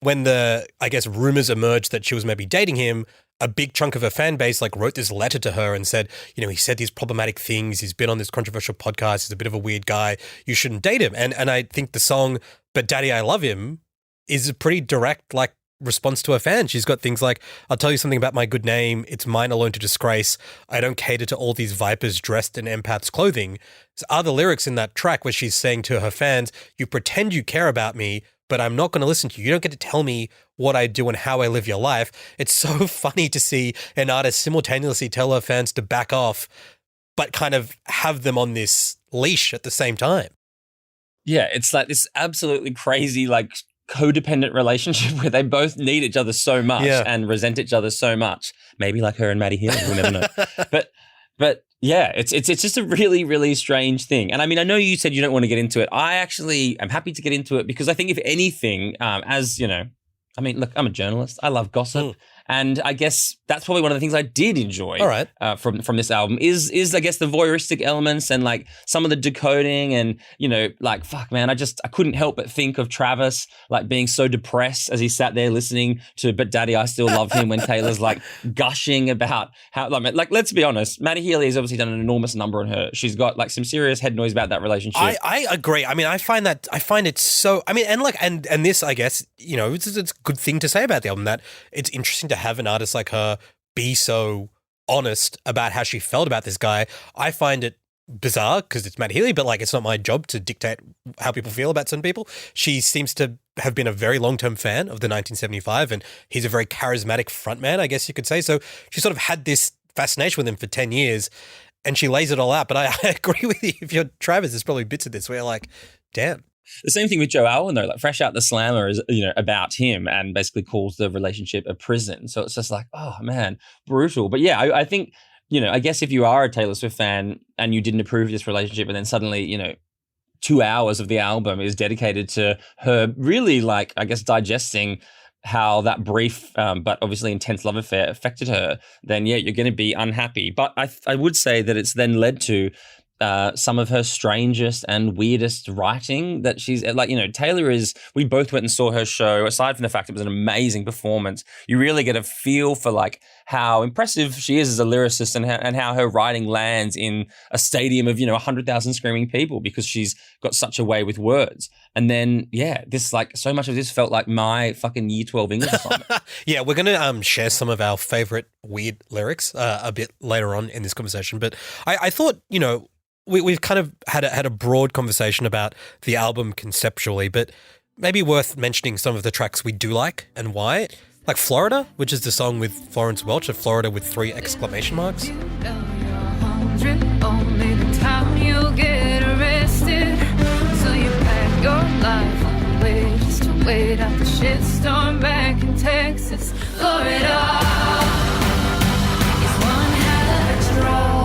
when the, I guess, rumors emerged that she was maybe dating him, a big chunk of her fan base like wrote this letter to her and said, you know, he said these problematic things. He's been on this controversial podcast. He's a bit of a weird guy. You shouldn't date him. And I think the song, But Daddy, I Love Him, is a pretty direct, like, response to her fans. She's got things like, I'll tell you something about my good name. It's mine alone to disgrace. I don't cater to all these vipers dressed in empath's clothing. There's other lyrics in that track where she's saying to her fans, you pretend you care about me, but I'm not going to listen to you. You don't get to tell me what I do and how I live your life. It's so funny to see an artist simultaneously tell her fans to back off, but kind of have them on this leash at the same time. Yeah, it's like this absolutely crazy, like, codependent relationship where they both need each other so much and resent each other so much. Maybe like her and Maddie Healy, we'll never know. But yeah, it's just a really, really strange thing. And I mean, I know you said you don't want to get into it. I actually am happy to get into it because I think if anything, as you know, I mean, look, I'm a journalist. I love gossip. And I guess that's probably one of the things I did enjoy from this album is I guess the voyeuristic elements and like some of the decoding and, you know, like, fuck, man, I couldn't help but think of Travis like being so depressed as he sat there listening to But Daddy, I Still Love Him when Taylor's like gushing about how, like, let's be honest, Maddie Healy has obviously done an enormous number on her. She's got like some serious head noise about that relationship. I agree. I mean, I find it so, I mean, and like, and this, I guess, you know, it's a good thing to say about the album that it's interesting to have an artist like her be so honest about how she felt about this guy. I find it bizarre because it's Matt Healy, but like it's not my job to dictate how people feel about certain people. She seems to have been a very long-term fan of the 1975 and he's a very charismatic frontman, I guess you could say. So she sort of had this fascination with him for 10 years and she lays it all out. But I agree with you. If you're Travis, there's probably bits of this where you're like, damn. The same thing with Joe Alwyn, though. Like, Fresh Out the Slammer is, you know, about him and basically calls the relationship a prison. So it's just like, oh, man, brutal. But yeah, I think, you know, I guess if you are a Taylor Swift fan and you didn't approve of this relationship and then suddenly, you know, 2 hours of the album is dedicated to her really, like, I guess, digesting how that brief but obviously intense love affair affected her, then, yeah, you're going to be unhappy. But I would say that it's then led to some of her strangest and weirdest writing that she's like, you know, Taylor is, we both went and saw her show. Aside from the fact it was an amazing performance, you really get a feel for like how impressive she is as a lyricist and how her writing lands in a stadium of, you know, 100,000 screaming people because she's got such a way with words. And then, yeah, this like so much of this felt like my fucking year 12 English assignment. Yeah, we're going to share some of our favorite weird lyrics a bit later on in this conversation. But I thought, you know, we've kind of had a broad conversation about the album conceptually, but maybe worth mentioning some of the tracks we do like and why. Like Florida, which is the song with Florence Welch of Florida with 3 exclamation marks. Only the time you'll get arrested. So you pack your life on the way just to wait out the shitstorm back in Texas. Florida is one hell of a drive.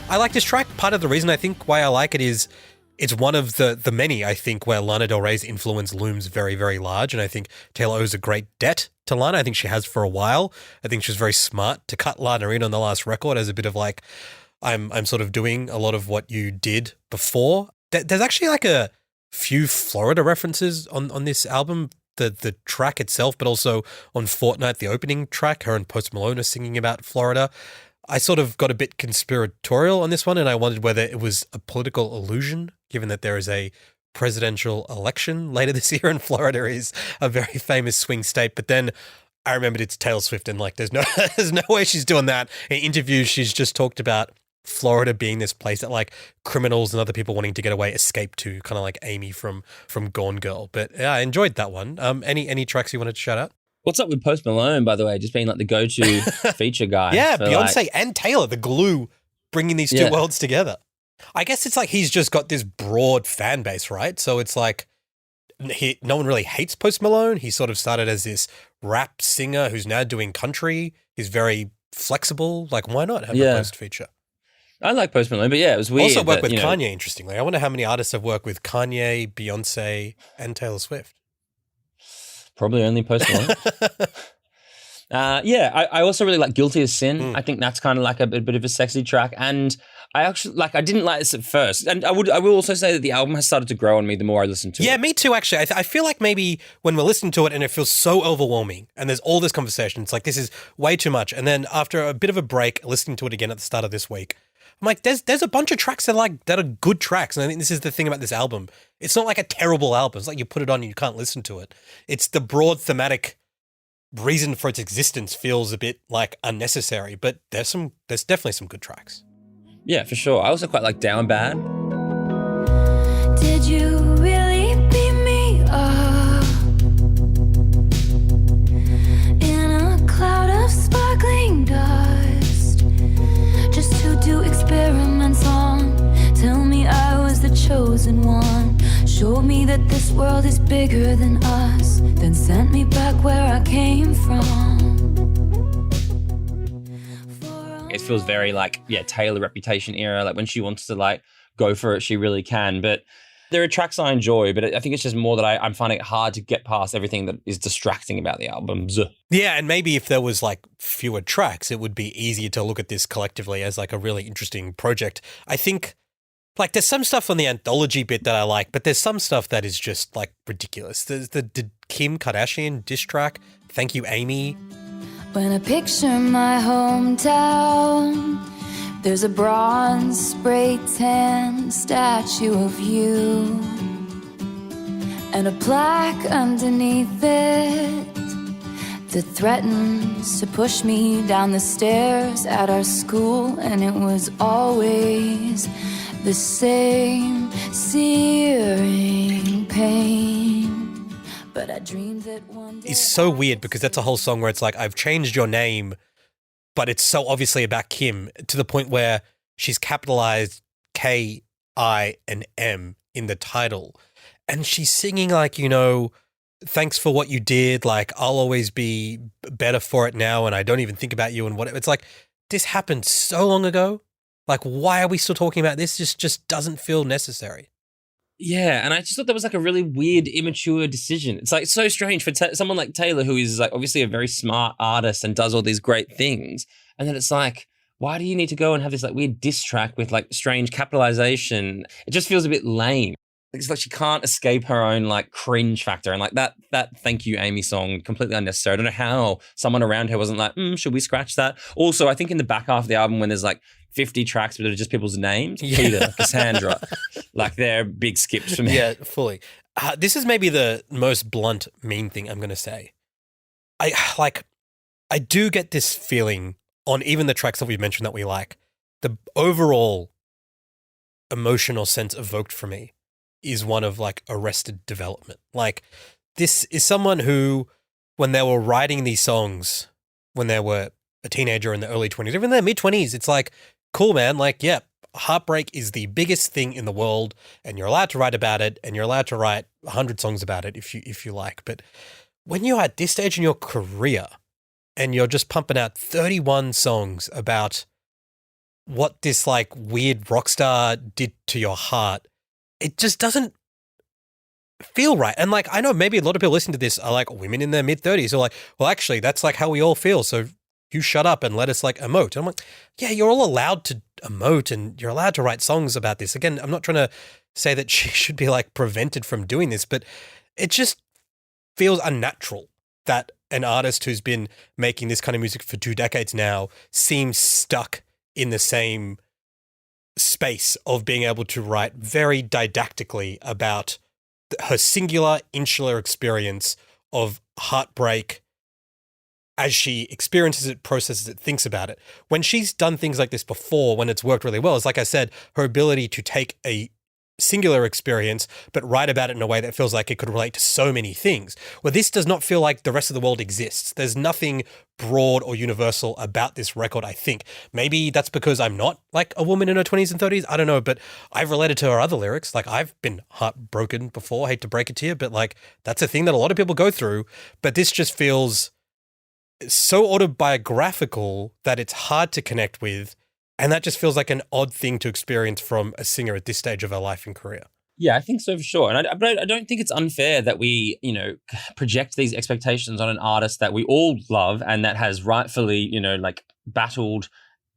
I like this track. Part of the reason I think why I like it is it's one of the many, I think, where Lana Del Rey's influence looms very, very large. And I think Taylor owes a great debt to Lana. I think she has for a while. I think she was very smart to cut Lana in on the last record as a bit of like, I'm sort of doing a lot of what you did before. There's actually like a few Florida references on this album, the track itself, but also on Fortnite, the opening track, her and Post Malone are singing about Florida. I sort of got a bit conspiratorial on this one, and I wondered whether it was a political illusion, given that there is a presidential election later this year, and Florida is a very famous swing state. But then I remembered it's Taylor Swift, and like, there's no way she's doing that. In interviews, she's just talked about Florida being this place that like criminals and other people wanting to get away escape to, kind of like Amy from Gone Girl. But yeah, I enjoyed that one. Any tracks you wanted to shout out? What's up with Post Malone, by the way, just being like the go-to feature guy? Yeah, Beyonce and Taylor, the glue, bringing these two worlds together. I guess it's like he's just got this broad fan base, right? So it's like no one really hates Post Malone. He sort of started as this rap singer who's now doing country. He's very flexible. Like, why not have a Post feature? I like Post Malone, but yeah, it was weird. Also worked with Kanye, interestingly. I wonder how many artists have worked with Kanye, Beyonce, and Taylor Swift. Probably only Post Malone. I also really like Guilty as Sin. I think that's kind of like a bit of a sexy track. And I didn't like this at first. And I will also say that the album has started to grow on me the more I listen to it. Yeah, me too, actually. I feel like maybe when we're listening to it and it feels so overwhelming and there's all this conversation, it's like, this is way too much. And then after a bit of a break, listening to it again at the start of this week, I'm like, there's a bunch of tracks that are good tracks. And I think this is the thing about this album. It's not like a terrible album. It's like you put it on and you can't listen to it. It's the broad thematic reason for its existence feels a bit like unnecessary, but there's definitely some good tracks. Yeah, for sure. I also quite like Down Bad. Did you really beat me up in a cloud of sparkling dust just to do experiments on? Tell me I was the chosen one. Showed me that this world is bigger than us, then sent me back where I came from. It feels very like, Taylor Reputation era. Like when she wants to like go for it, she really can. But there are tracks I enjoy, but I think it's just more that I'm finding it hard to get past everything that is distracting about the albums. Yeah, and maybe if there was like fewer tracks, it would be easier to look at this collectively as like a really interesting project. I think like there's some stuff on the anthology bit that I like, but there's some stuff that is just like ridiculous. There's the Kim Kardashian diss track, Thank You, Amy. When I picture my hometown, there's a bronze spray tan statue of you and a plaque underneath it that threatens to push me down the stairs at our school, and it was always the same searing pain. But I dreamed that one day It's so weird because that's a whole song where it's like, I've changed your name, but it's so obviously about Kim to the point where she's capitalized K, I, and M in the title. And she's singing like, you know, thanks for what you did. Like, I'll always be better for it now. And I don't even think about you and whatever. It's like, this happened so long ago. Like, why are we still talking about this? This just doesn't feel necessary. Yeah, and I just thought that was like a really weird, immature decision. It's like so strange for someone like Taylor, who is like obviously a very smart artist and does all these great things. And then it's like, why do you need to go and have this like weird diss track with like strange capitalization? It just feels a bit lame. It's like she can't escape her own like cringe factor. And like that Thank You, Amy song, completely unnecessary. I don't know how someone around her wasn't like, should we scratch that? Also, I think in the back half of the album when there's like 50 tracks that are just people's names, Peter, Cassandra, like they're big skips for me. Yeah, fully. This is maybe the most blunt, mean thing I'm going to say. I do get this feeling on even the tracks that we've mentioned that we like. The overall emotional sense evoked for me is one of like arrested development. Like this is someone who, when they were writing these songs, when they were a teenager in the early 20s, even in their mid 20s, it's like, cool, man. Like, yeah, heartbreak is the biggest thing in the world and you're allowed to write about it and you're allowed to write 100 songs about it if you like. But when you're at this stage in your career and you're just pumping out 31 songs about what this like weird rock star did to your heart, it just doesn't feel right. And like, I know maybe a lot of people listening to this are like women in their mid 30s who are like, well, actually, that's like how we all feel. So you shut up and let us like emote. And I'm like, yeah, you're all allowed to emote and you're allowed to write songs about this. Again, I'm not trying to say that she should be like prevented from doing this, but it just feels unnatural that an artist who's been making this kind of music for 2 decades now seems stuck in the same space of being able to write very didactically about her singular insular experience of heartbreak as she experiences it, processes it, thinks about it. When she's done things like this before, when it's worked really well, it's like I said, her ability to take a singular experience but write about it in a way that feels like it could relate to so many things. Well, this does not feel like the rest of the world exists. There's nothing broad or universal about this record, I think. Maybe that's because I'm not like a woman in her 20s and 30s. I don't know, but I've related to her other lyrics. Like I've been heartbroken before, hate to break it to you, but like that's a thing that a lot of people go through. But this just feels so autobiographical that it's hard to connect with. And that just feels like an odd thing to experience from a singer at this stage of her life and career. Yeah, I think so for sure. And I don't think it's unfair that we, project these expectations on an artist that we all love and that has rightfully, like battled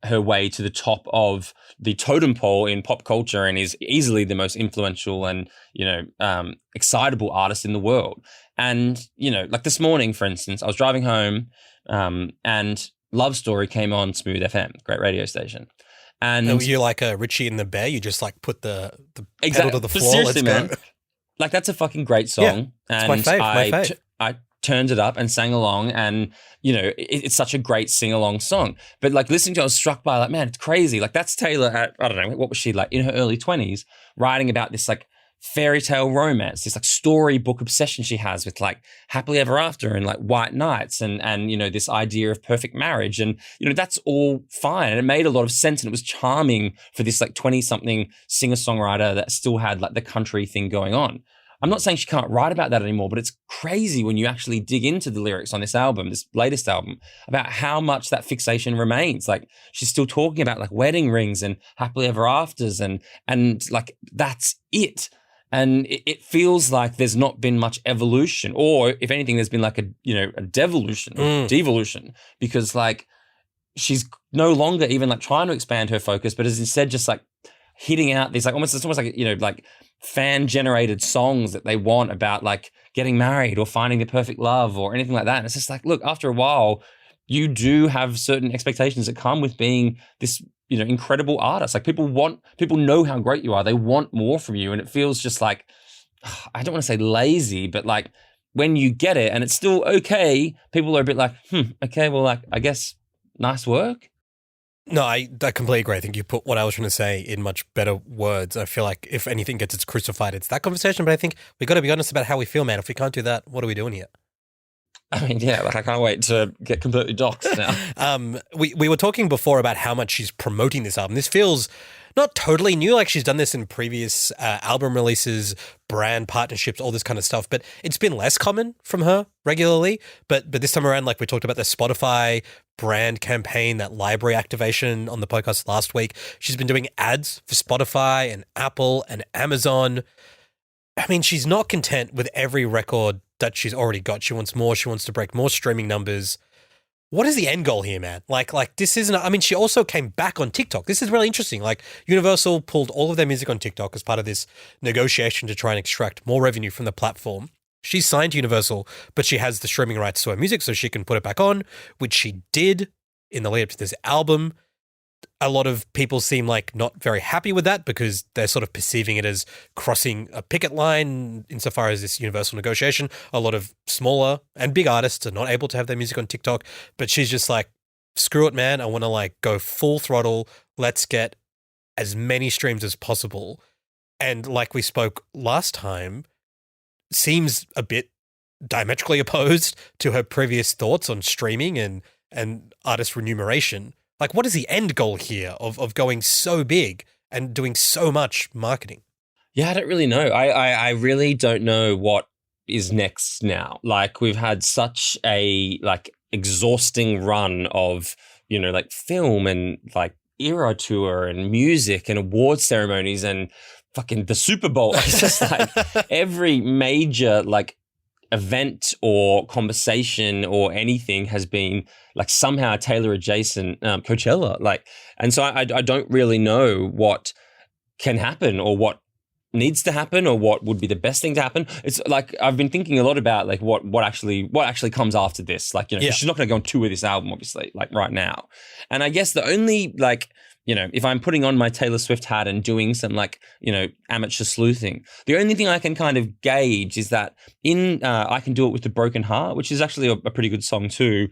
her way to the top of the totem pole in pop culture and is easily the most influential and, excitable artist in the world. And, like this morning, for instance, I was driving home and Love Story came on Smooth FM, great radio station. And you like Richie and the Bear? You just like put the exactly, pedal to the but floor. seriously, Let's go. man, like that's a fucking great song. Yeah, and it's my fave. I turned it up and sang along, and it's such a great sing along song. But like listening to it, I was struck by like, man, it's crazy. Like that's Taylor at, I don't know, what was she like in her early 20s, writing about this like fairy tale romance, this like storybook obsession she has with like happily ever after and like white knights and this idea of perfect marriage. And, that's all fine. And it made a lot of sense. And it was charming for this like 20-something singer-songwriter that still had like the country thing going on. I'm not saying she can't write about that anymore, but it's crazy when you actually dig into the lyrics on this album, this latest album, about how much that fixation remains. Like she's still talking about like wedding rings and happily ever afters and like that's it. And it feels like there's not been much evolution, or if anything, there's been like a devolution, or devolution, because like she's no longer even like trying to expand her focus, but is instead just like hitting out these like it's almost like like fan generated songs that they want about like getting married or finding the perfect love or anything like that. And it's just like, look, after a while, you do have certain expectations that come with being this incredible artist. Like people know how great you are. They want more from you. And it feels just like, I don't want to say lazy, but like when you get it and it's still okay, people are a bit like, okay, well, like, I guess nice work. No, I completely agree. I think you put what I was trying to say in much better words. I feel like if anything gets its crucified, it's that conversation. But I think we got to be honest about how we feel, man. If we can't do that, what are we doing here? I mean, yeah, like I can't wait to get completely doxxed now. We were talking before about how much she's promoting this album. This feels not totally new. Like she's done this in previous album releases, brand partnerships, all this kind of stuff. But it's been less common from her regularly. But this time around, like we talked about the Spotify brand campaign, that library activation on the podcast last week. She's been doing ads for Spotify and Apple and Amazon. I mean, she's not content with every record that she's already got. She wants more. She wants to break more streaming numbers. What is the end goal here, man? Like this isn't, I mean, she also came back on TikTok. This is really interesting. Like Universal pulled all of their music on TikTok as part of this negotiation to try and extract more revenue from the platform. She's signed to Universal, but she has the streaming rights to her music so she can put it back on, which she did in the lead up to this album. A lot of people seem like not very happy with that because they're sort of perceiving it as crossing a picket line insofar as this Universal negotiation. A lot of smaller and big artists are not able to have their music on TikTok, but she's just like, screw it, man. I want to like go full throttle. Let's get as many streams as possible. And like we spoke last time, seems a bit diametrically opposed to her previous thoughts on streaming and artist remuneration. Like, what is the end goal here of going so big and doing so much marketing? Yeah, I don't really know. I really don't know what is next now. Like, we've had such a like exhausting run of, like film and like era tour and music and award ceremonies and fucking the Super Bowl. It's just like every major like event or conversation or anything has been like somehow Taylor adjacent, Coachella. Like, and so I don't really know what can happen or what needs to happen or what would be the best thing to happen. It's like I've been thinking a lot about like what actually comes after this. Like, she's not going to go on tour with this album, obviously, like right now. And I guess the only like, if I'm putting on my Taylor Swift hat and doing some like, amateur sleuthing, the only thing I can kind of gauge is that in I Can Do It With the Broken Heart, which is actually a pretty good song too.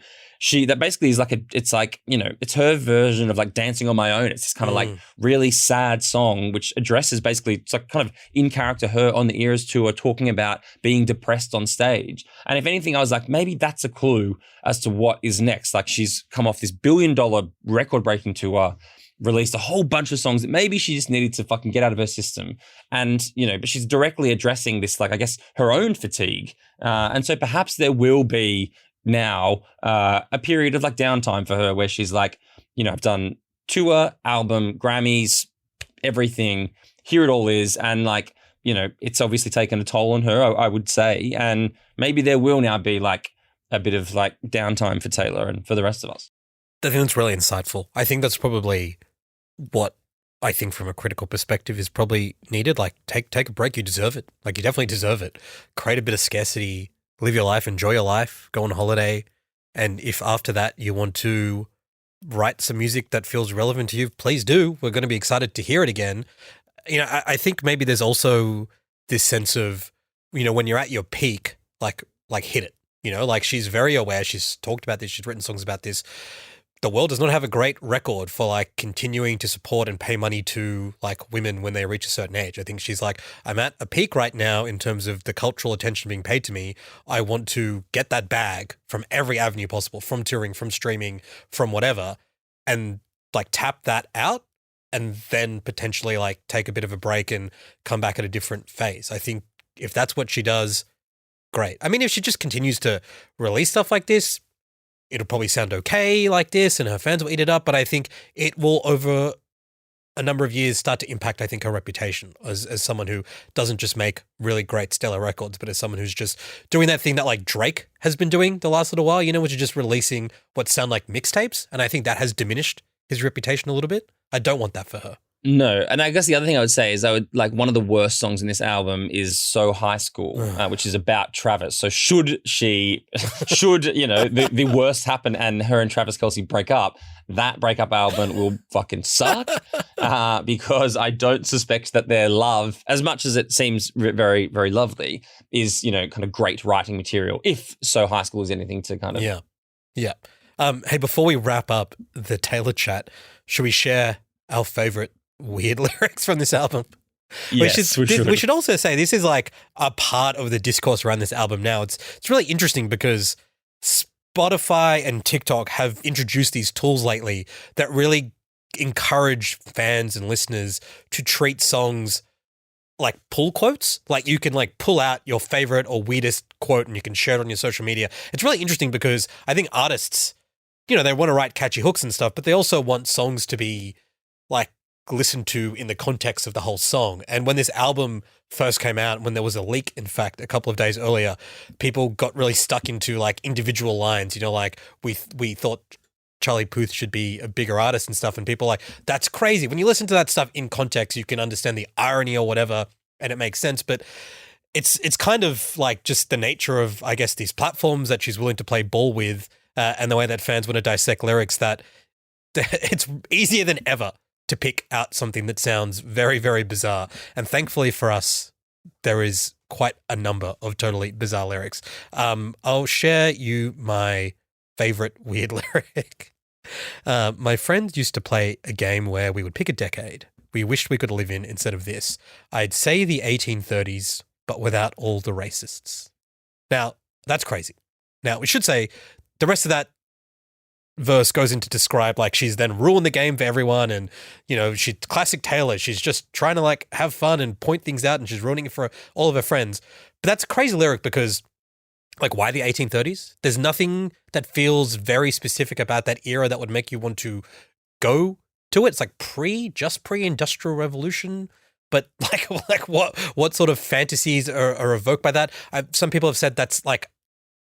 That basically is like it's her version of like Dancing on My Own. It's this kind of like really sad song, which addresses basically, it's like kind of in character her on the Eras tour talking about being depressed on stage. And if anything, I was like, maybe that's a clue as to what is next. Like she's come off this $1 billion record breaking tour, released a whole bunch of songs that maybe she just needed to fucking get out of her system. And, but she's directly addressing this, like, I guess, her own fatigue. And so perhaps there will be now a period of like downtime for her where she's like, I've done tour, album, Grammys, everything. Here it all is. And like, it's obviously taken a toll on her, I would say. And maybe there will now be like a bit of like downtime for Taylor and for the rest of us. I think that's really insightful. I think that's probably what I think from a critical perspective is probably needed. Like, take a break. You deserve it. Like, you definitely deserve it. Create a bit of scarcity. Live your life. Enjoy your life. Go on holiday. And if after that you want to write some music that feels relevant to you, please do. We're going to be excited to hear it again. You know, I think maybe there's also this sense of, you know, when you're at your peak, like hit it. You know, like she's very aware. She's talked about this. She's written songs about this. The world does not have a great record for like continuing to support and pay money to like women when they reach a certain age. I think she's like, I'm at a peak right now in terms of the cultural attention being paid to me. I want to get that bag from every avenue possible, from touring, from streaming, from whatever, and like tap that out and then potentially like take a bit of a break and come back at a different phase. I think if that's what she does, great. I mean, if she just continues to release stuff like this, it'll probably sound okay like this and her fans will eat it up, but I think it will over a number of years start to impact, I think, her reputation as someone who doesn't just make really great stellar records, but as someone who's just doing that thing that like Drake has been doing the last little while, you know, which is just releasing what sound like mixtapes. And I think that has diminished his reputation a little bit. I don't want that for her. No, and I guess the other thing I would say is one of the worst songs in this album is So High School, which is about Travis. So should you know, the worst happen and her and Travis Kelce break up, that breakup album will fucking suck because I don't suspect that their love, as much as it seems very, very lovely, is, you know, kind of great writing material, if So High School is anything to kind of... Yeah. Hey, before we wrap up the Taylor chat, should we share our favorite weird lyrics from this album? Yes, we should also say this is like a part of the discourse around this album now. It's really interesting because Spotify and TikTok have introduced these tools lately that really encourage fans and listeners to treat songs like pull quotes. Like you can like pull out your favorite or weirdest quote and you can share it on your social media. It's really interesting because I think artists, you know, they want to write catchy hooks and stuff, but they also want songs to be like listened to in the context of the whole song. And when this album first came out, when there was a leak, in fact, a couple of days earlier, people got really stuck into like individual lines, you know, like we thought Charlie Puth should be a bigger artist and stuff. And people are like, that's crazy. When you listen to that stuff in context, you can understand the irony or whatever, and it makes sense. But it's kind of like just the nature of, I guess, these platforms that she's willing to play ball with and the way that fans want to dissect lyrics, that it's easier than ever to pick out something that sounds very, very bizarre. And thankfully for us, there is quite a number of totally bizarre lyrics. I'll share you my favorite weird lyric. My friends used to play a game where we would pick a decade we wished we could live in instead of this. I'd say the 1830s, but without all the racists. Now, that's crazy. Now, we should say the rest of that verse goes into describe like she's then ruined the game for everyone, and you know, she classic Taylor, she's just trying to like have fun and point things out and she's ruining it for all of her friends. But that's a crazy lyric because like, why the 1830s? There's nothing that feels very specific about that era that would make you want to go to it. It's like pre-industrial revolution, but like what sort of fantasies are evoked by that? Some people have said that's like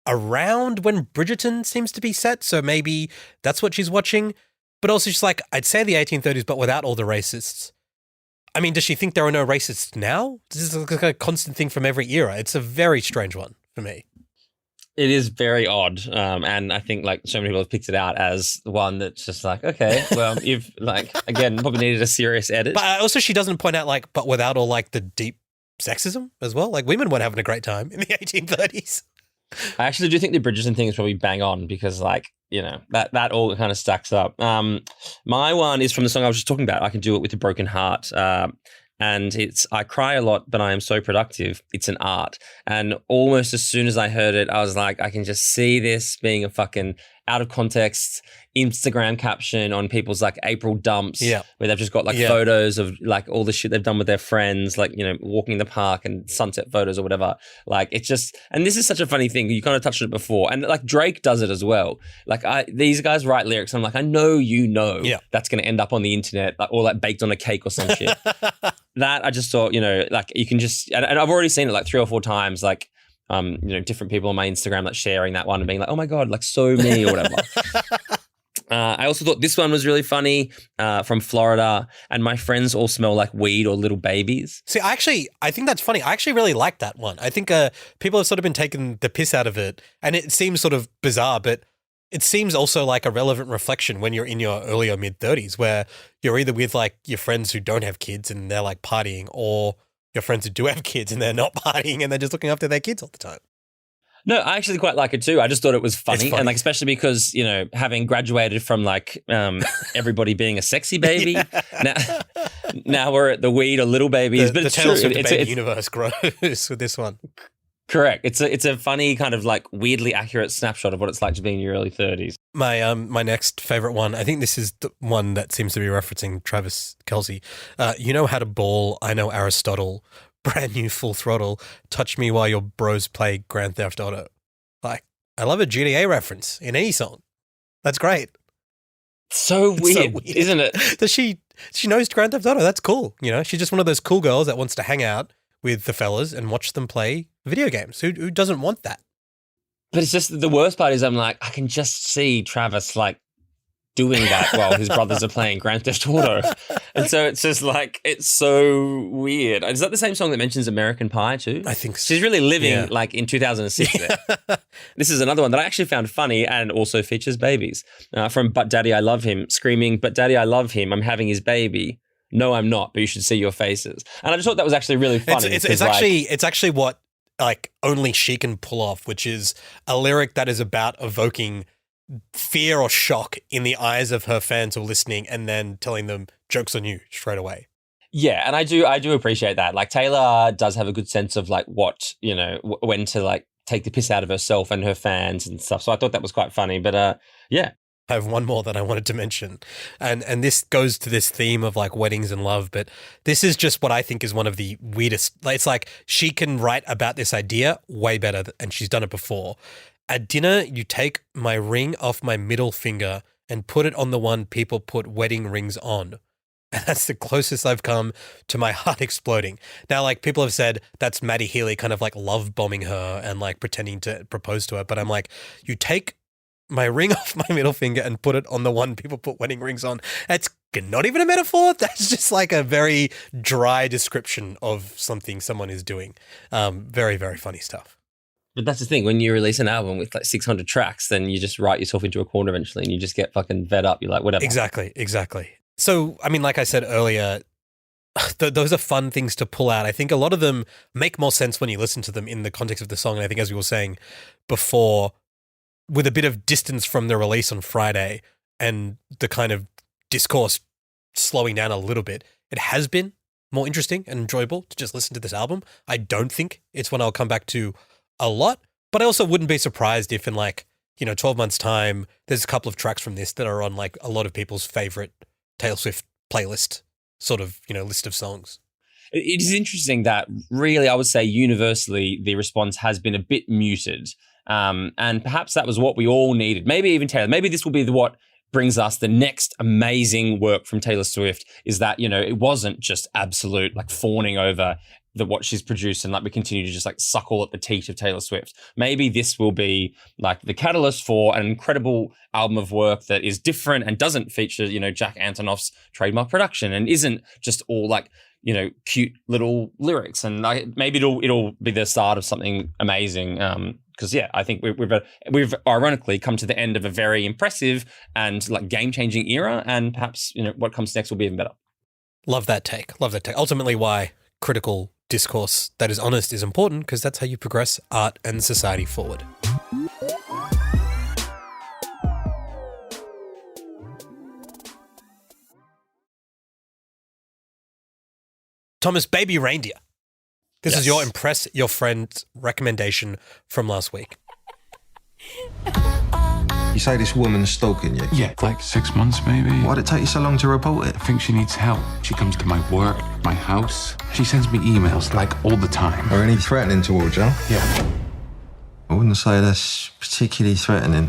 around when Bridgerton seems to be set, so maybe that's what she's watching. But also she's like, I'd say the 1830s, but without all the racists. I mean, does she think there are no racists now? This is like a constant thing from every era. It's a very strange one for me. It is very odd, and I think like so many people have picked it out as one that's just like, okay, well, if like again, probably needed a serious edit. But also, she doesn't point out like, but without all like the deep sexism as well. Like women weren't having a great time in the 1830s. I actually do think the Bridgerton thing is probably bang on because like, you know, that all kind of stacks up. My one is from the song I was just talking about. I Can Do It With a Broken Heart. And it's, I cry a lot, but I am so productive. It's an art. And almost as soon as I heard it, I was like, I can just see this being a fucking out of context Instagram caption on people's like April dumps, where they've just got like photos of like all the shit they've done with their friends, like, you know, walking in the park and sunset photos or whatever. Like it's just, and this is such a funny thing. You kind of touched on it before, and like Drake does it as well. Like these guys write lyrics. I'm like, I know, that's going to end up on the internet, like, or like baked on a cake or some shit. That I just thought, you know, like you can just, and I've already seen it like 3 or 4 times, like, you know, different people on my Instagram like sharing that one and being like, oh my God, like so me or whatever. I also thought this one was really funny from Florida. And my friends all smell like weed or little babies. See, I think that's funny. I actually really like that one. I think people have sort of been taking the piss out of it, and it seems sort of bizarre, but it seems also like a relevant reflection when you're in your early or mid-30s, where you're either with like your friends who don't have kids and they're like partying, or your friends who do have kids and they're not partying and they're just looking after their kids all the time. No, I actually quite like it too. I just thought it was funny. funny. And like, especially because, having graduated from like everybody being a sexy baby, now we're at the weed or little babies. But the it's Taylor true. Swift baby universe grows with this one. Correct. It's a funny kind of like weirdly accurate snapshot of what it's like to be in your early 30s. My next favorite one, I think this is the one that seems to be referencing Travis Kelce. You know how to ball, I know Aristotle. Brand new Full Throttle, touch me while your bros play Grand Theft Auto. Like, I love a GTA reference in any song. That's great. So weird, isn't it? Does she knows Grand Theft Auto. That's cool. She's just one of those cool girls that wants to hang out with the fellas and watch them play video games. Who doesn't want that? But it's just the worst part is I'm like, I can just see Travis like doing that while his brothers are playing Grand Theft Auto. And so it's just like, it's so weird. Is that the same song that mentions American Pie too? I think so. She's really living like in 2006 there. This is another one that I actually found funny and also features babies. From But Daddy, I Love Him, screaming, but Daddy, I love him, I'm having his baby. No, I'm not, but you should see your faces. And I just thought that was actually really funny. It's actually what like only she can pull off, which is a lyric that is about evoking fear or shock in the eyes of her fans who are listening, and then telling them jokes on you straight away. Yeah, and I do appreciate that. Like Taylor does have a good sense of like what, when to like take the piss out of herself and her fans and stuff. So I thought that was quite funny. But yeah. I have one more that I wanted to mention. And this goes to this theme of like weddings and love, but this is just what I think is one of the weirdest. It's like she can write about this idea way better, and she's done it before. At dinner, you take my ring off my middle finger and put it on the one people put wedding rings on. And that's the closest I've come to my heart exploding. Now, like people have said, that's Maddie Healy kind of like love bombing her and like pretending to propose to her. But I'm like, you take my ring off my middle finger and put it on the one people put wedding rings on. That's not even a metaphor. That's just like a very dry description of something someone is doing. Very, very funny stuff. But that's the thing. When you release an album with like 600 tracks, then you just write yourself into a corner eventually and you just get fucking fed up. You're like, whatever. Exactly. So, I mean, like I said earlier, those are fun things to pull out. I think a lot of them make more sense when you listen to them in the context of the song. And I think, as we were saying before, with a bit of distance from the release on Friday and the kind of discourse slowing down a little bit, it has been more interesting and enjoyable to just listen to this album. I don't think it's one I'll come back to a lot, but I also wouldn't be surprised if in 12 months time, there's a couple of tracks from this that are on like a lot of people's favorite Taylor Swift playlist sort of, list of songs. It is interesting that really, I would say universally, the response has been a bit muted. And perhaps that was what we all needed. Maybe even Taylor, maybe this will be what brings us the next amazing work from Taylor Swift, is that, it wasn't just absolute like fawning over what she's produced and like we continue to just like suckle at the teat of Taylor Swift. Maybe this will be like the catalyst for an incredible album of work that is different and doesn't feature, Jack Antonoff's trademark production and isn't just all like, cute little lyrics. And maybe it'll be the start of something amazing. Because I think we've ironically come to the end of a very impressive and like game-changing era, and perhaps what comes next will be even better. Love that take. Ultimately, why critical discourse that is honest is important, because that's how you progress art and society forward. Thomas, Baby Reindeer. This is your impress your friend recommendation from last week. You say this woman's stalking you? Yeah, like 6 months maybe. Why'd it take you so long to report it? I think she needs help. She comes to my work, my house. She sends me emails like all the time. Are any threatening towards you? Yeah. I wouldn't say that's particularly threatening.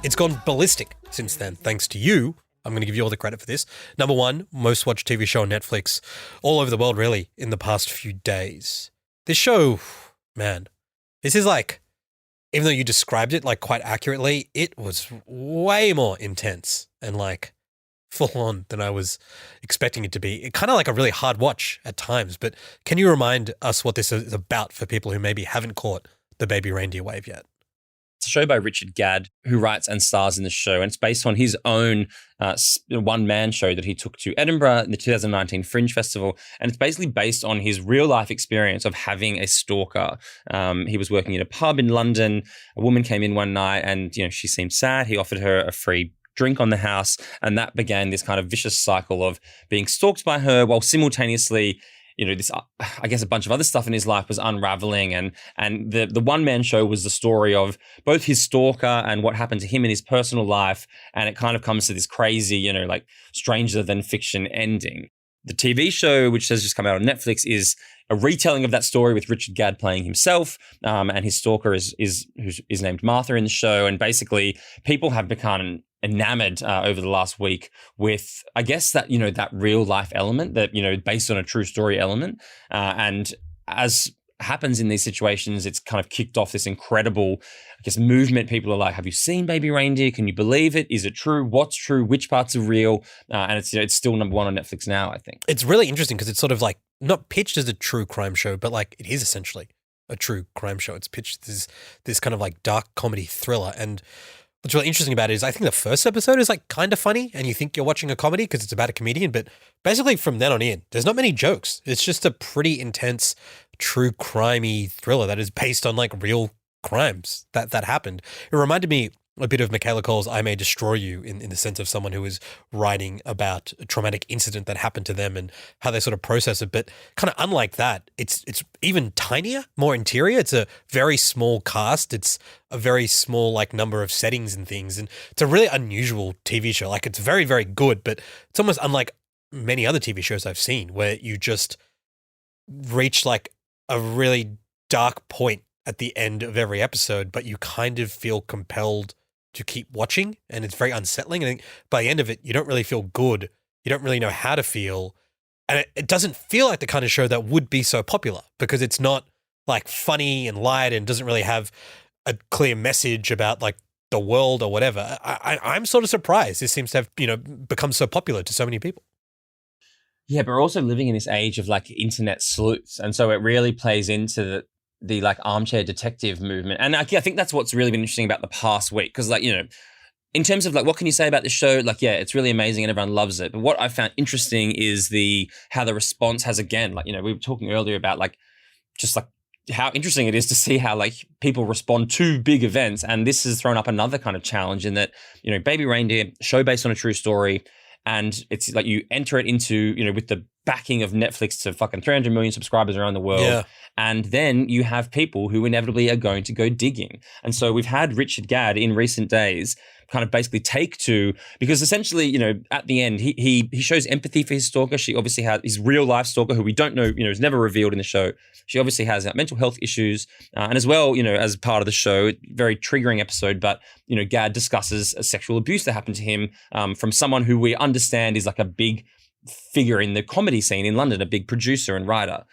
It's gone ballistic since then, thanks to you. I'm going to give you all the credit for this. Number 1, most watched TV show on Netflix all over the world, really, in the past few days. This show, man, this is like, even though you described it like quite accurately, it was way more intense and like full on than I was expecting it to be. Kind of like a really hard watch at times. But can you remind us what this is about for people who maybe haven't caught the Baby Reindeer wave yet? It's a show by Richard Gadd, who writes and stars in the show, and it's based on his own one-man show that he took to Edinburgh in the 2019 Fringe Festival, and it's basically based on his real-life experience of having a stalker. He was working in a pub in London. A woman came in one night, and she seemed sad. He offered her a free drink on the house, and that began this kind of vicious cycle of being stalked by her, while simultaneously this, I guess, a bunch of other stuff in his life was unraveling, and the one-man show was the story of both his stalker and what happened to him in his personal life, and it kind of comes to this crazy, like stranger than fiction ending. The TV show, which has just come out on Netflix, is a retelling of that story with Richard Gadd playing himself, and his stalker is named Martha in the show, and basically people have become enamored over the last week with, I guess, that that real life element, that based on a true story element, and as happens in these situations, it's kind of kicked off this incredible, I guess, movement. People are like, have you seen Baby Reindeer? Can you believe it? Is it true? What's true? Which parts are real? And it's still number one on Netflix now, I think. It's really interesting because it's sort of like not pitched as a true crime show, but like it is essentially a true crime show. It's pitched as this kind of like dark comedy thriller. And what's really interesting about it is I think the first episode is like kind of funny and you think you're watching a comedy because it's about a comedian, but basically from then on in, there's not many jokes. It's just a pretty intense, true crimey thriller that is based on like real crimes that happened. It reminded me a bit of Michaela Cole's I May Destroy You in the sense of someone who is writing about a traumatic incident that happened to them and how they sort of process it. But kind of unlike that, it's even tinier, more interior. It's a very small cast. It's a very small like number of settings and things. And it's a really unusual TV show. Like it's very, very good, but it's almost unlike many other TV shows I've seen where you just reach like a really dark point at the end of every episode, but you kind of feel compelled to keep watching, and it's very unsettling. I think by the end of it, you don't really feel good. You don't really know how to feel. And it doesn't feel like the kind of show that would be so popular because it's not like funny and light and doesn't really have a clear message about like the world or whatever. I'm sort of surprised this seems to have, become so popular to so many people. Yeah, but we're also living in this age of like internet sleuths. And so it really plays into the like armchair detective movement. And I think that's what's really been interesting about the past week. Because like, in terms of like, what can you say about the show? Like, yeah, it's really amazing and everyone loves it. But what I found interesting is how the response has, again, like, we were talking earlier about like, just like how interesting it is to see how like people respond to big events. And this has thrown up another kind of challenge in that, Baby Reindeer, show based on a true story. And it's like you enter it into, with the backing of Netflix to fucking 300 million subscribers around the world. Yeah. And then you have people who inevitably are going to go digging. And so we've had Richard Gadd in recent days kind of basically take to, because essentially, at the end, he shows empathy for his stalker. She obviously has his real life stalker who we don't know, is never revealed in the show. She obviously has mental health issues. And as well, as part of the show, very triggering episode, but, Gadd discusses a sexual abuse that happened to him from someone who we understand is like a big figure in the comedy scene in London, a big producer and writer.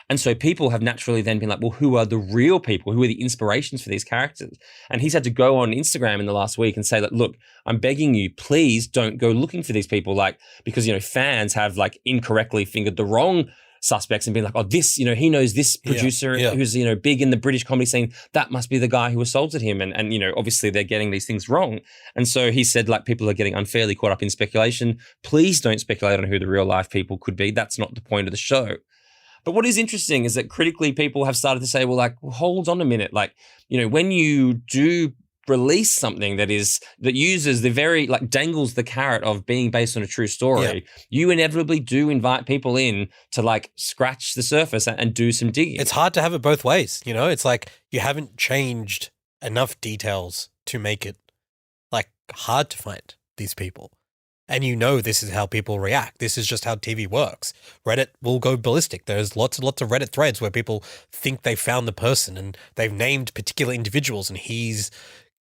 And so people have naturally then been like, well, who are the real people? Who are the inspirations for these characters? And he's had to go on Instagram in the last week and say that, look, I'm begging you, please don't go looking for these people. Like, because, fans have like incorrectly fingered the wrong suspects and been like, oh, this, he knows this producer who's, big in the British comedy scene. That must be the guy who assaulted him. And obviously they're getting these things wrong. And so he said, like, people are getting unfairly caught up in speculation. Please don't speculate on who the real life people could be. That's not the point of the show. But what is interesting is that critically people have started to say, well, hold on a minute. Like, when you do release something that uses the very, like, dangles the carrot of being based on a true story, you inevitably do invite people in to like scratch the surface and do some digging. It's hard to have it both ways. It's like you haven't changed enough details to make it like hard to find these people. And this is how people react. This is just how TV works. Reddit will go ballistic. There's lots and lots of Reddit threads where people think they found the person and they've named particular individuals, and he's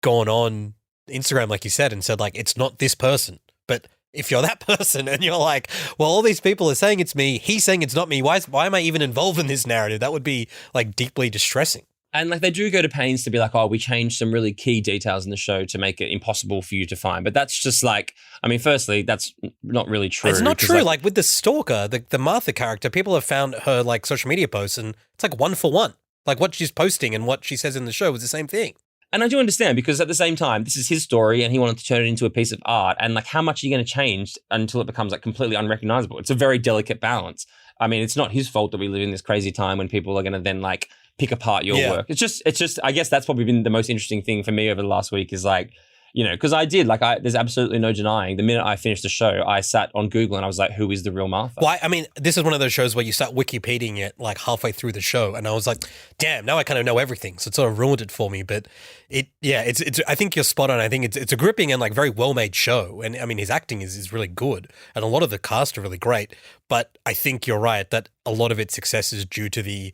gone on Instagram, like you said, and said like, it's not this person. But if you're that person and you're like, well, all these people are saying it's me, he's saying it's not me, why am I even involved in this narrative? That would be like deeply distressing. And like they do go to pains to be like, oh, we changed some really key details in the show to make it impossible for you to find. But that's just like, I mean, firstly, that's not really true. It's not true. Like with the stalker, the Martha character, people have found her like social media posts and it's like 1 for 1. Like what she's posting and what she says in the show was the same thing. And I do understand because at the same time, this is his story and he wanted to turn it into a piece of art. And like, how much are you going to change until it becomes like completely unrecognizable? It's a very delicate balance. I mean, it's not his fault that we live in this crazy time when people are going to then like pick apart your work. It's just, I guess that's probably been the most interesting thing for me over the last week is like, you know, because there's absolutely no denying the minute I finished the show, I sat on Google and I was like, who is the real Martha? Well, I mean, this is one of those shows where you start Wikipediaing it like halfway through the show. And I was like, damn, now I kind of know everything. So it sort of ruined it for me. But I think you're spot on. I think it's a gripping and like very well-made show. And I mean, his acting is really good. And a lot of the cast are really great. But I think you're right that a lot of its success is due to the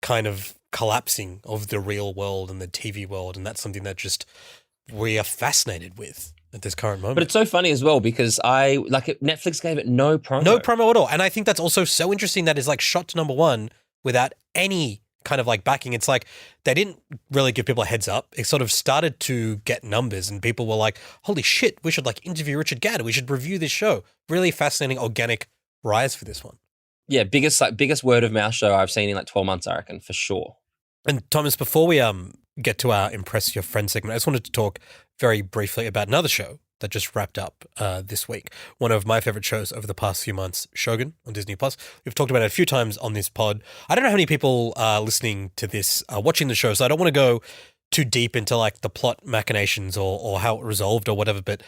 kind of collapsing of the real world and the TV world. And that's something that just we are fascinated with at this current moment. But it's so funny as well because Netflix gave it no promo. No promo at all. And I think that's also so interesting that it's like shot to number one without any kind of like backing. It's like they didn't really give people a heads up. It sort of started to get numbers and people were like, holy shit, we should like interview Richard Gadd. We should review this show. Really fascinating organic rise for this one. Yeah, biggest word of mouth show I've seen in like 12 months, I reckon, for sure. And Thomas, before we get to our Impress Your Friend segment, I just wanted to talk very briefly about another show that just wrapped up this week. One of my favorite shows over the past few months, Shogun on Disney+. We've talked about it a few times on this pod. I don't know how many people are listening to this, watching the show, so I don't want to go too deep into like the plot machinations or how it resolved or whatever, but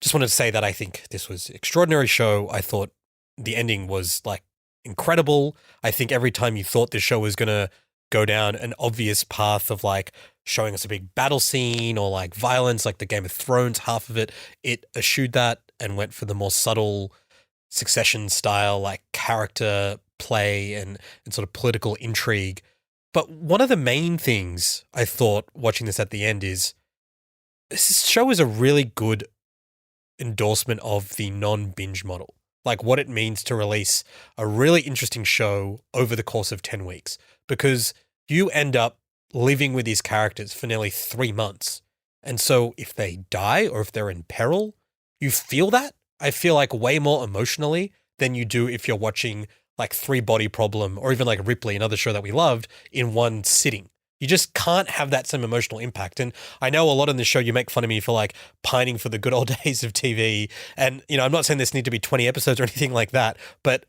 just wanted to say that I think this was an extraordinary show. I thought the ending was like incredible. I think every time you thought this show was going to go down an obvious path of like showing us a big battle scene or like violence, like the Game of Thrones half of it, it eschewed that and went for the more subtle Succession style, like character play and sort of political intrigue. But one of the main things I thought watching this at the end is this show is a really good endorsement of the non-binge model. Like what it means to release a really interesting show over the course of 10 weeks, because you end up living with these characters for nearly 3 months. And so if they die or if they're in peril, you feel that. I feel like way more emotionally than you do if you're watching like Three Body Problem or even like Ripley, another show that we loved, in one sitting. You just can't have that same emotional impact. And I know a lot in this show you make fun of me for like pining for the good old days of TV. And, you know, I'm not saying this need to be 20 episodes or anything like that, but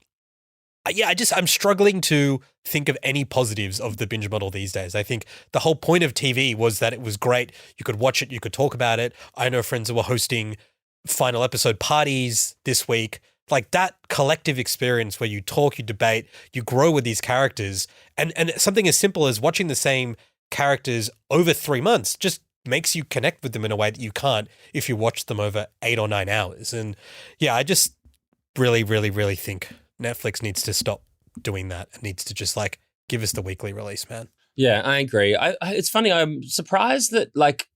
yeah, I'm struggling to think of any positives of the binge model these days. I think the whole point of TV was that it was great. You could watch it, you could talk about it. I know friends who were hosting final episode parties this week. Like that collective experience where you talk, you debate, you grow with these characters, and something as simple as watching the same characters over 3 months just makes you connect with them in a way that you can't if you watch them over 8 or 9 hours. And yeah, I just really, really, really think Netflix needs to stop doing that. It needs to just like give us the weekly release, man. Yeah, I agree. It's funny. I'm surprised that like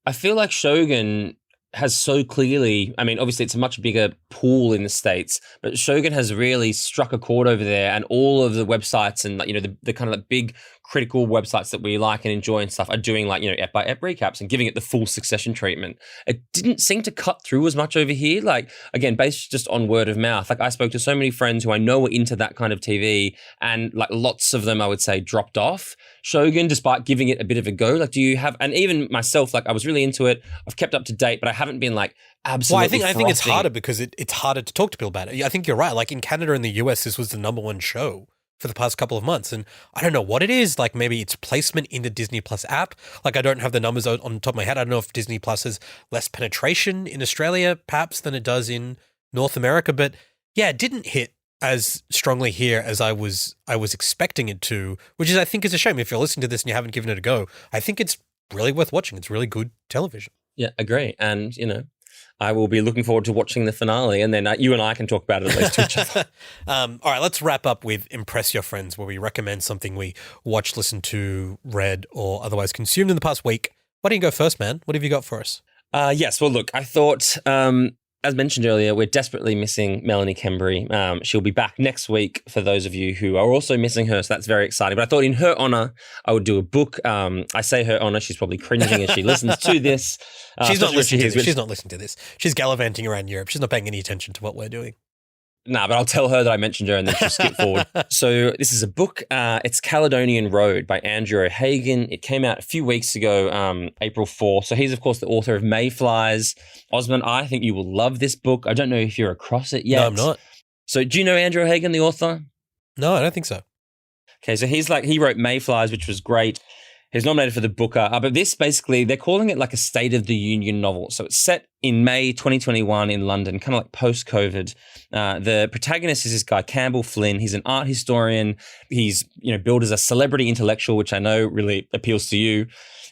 I feel like Shogun has so clearly, I mean, obviously it's a much bigger pool in the States, but Shogun has really struck a chord over there, and all of the websites and, you know, the kind of like big critical websites that we like and enjoy and stuff are doing like, you know, ep by ep recaps and giving it the full Succession treatment. It didn't seem to cut through as much over here. Like, again, based just on word of mouth. Like I spoke to so many friends who I know are into that kind of TV, and like lots of them, I would say, dropped off Shogun despite giving it a bit of a go. Like, do you have, and even myself, like I was really into it. I've kept up to date, but I haven't been like absolutely Well, I think it's harder because it's harder to talk to people about it. I think you're right. Like in Canada and the US, this was the number one show for the past couple of months. And I don't know what it is. Like maybe it's placement in the Disney Plus app. Like I don't have the numbers on the top of my head. I don't know if Disney Plus has less penetration in Australia perhaps than it does in North America. But yeah, it didn't hit as strongly here as I was expecting it to, which is, I think, is a shame. If you're listening to this and you haven't given it a go, I think it's really worth watching. It's really good television. Yeah, agree. And, you know, I will be looking forward to watching the finale, and then you and I can talk about it at least to each other. All right, let's wrap up with Impress Your Friends, where we recommend something we watched, listened to, read, or otherwise consumed in the past week. Why don't you go first, man? What have you got for us? Yes. Well, look, I thought as mentioned earlier, we're desperately missing Melanie Kembury. She'll be back next week for those of you who are also missing her, so that's very exciting. But I thought in her honour, I would do a book. I say her honour, she's probably cringing as she listens to this. She's not listening to this. She's not listening to this. She's gallivanting around Europe. She's not paying any attention to what we're doing. Nah, but I'll tell her that I mentioned her and then she'll skip forward. So this is a book. It's Caledonian Road by Andrew O'Hagan. It came out a few weeks ago, April 4th. So he's, of course, the author of Mayflies. Osman, I think you will love this book. I don't know if you're across it yet. No, I'm not. So do you know Andrew O'Hagan, the author? No, I don't think so. Okay, so he wrote Mayflies, which was great. He's nominated for the Booker. But this basically, they're calling it like a State of the Union novel. So it's set in May 2021 in London, kind of like post-COVID. The protagonist is this guy, Campbell Flynn. He's an art historian. He's, billed as a celebrity intellectual, which I know really appeals to you.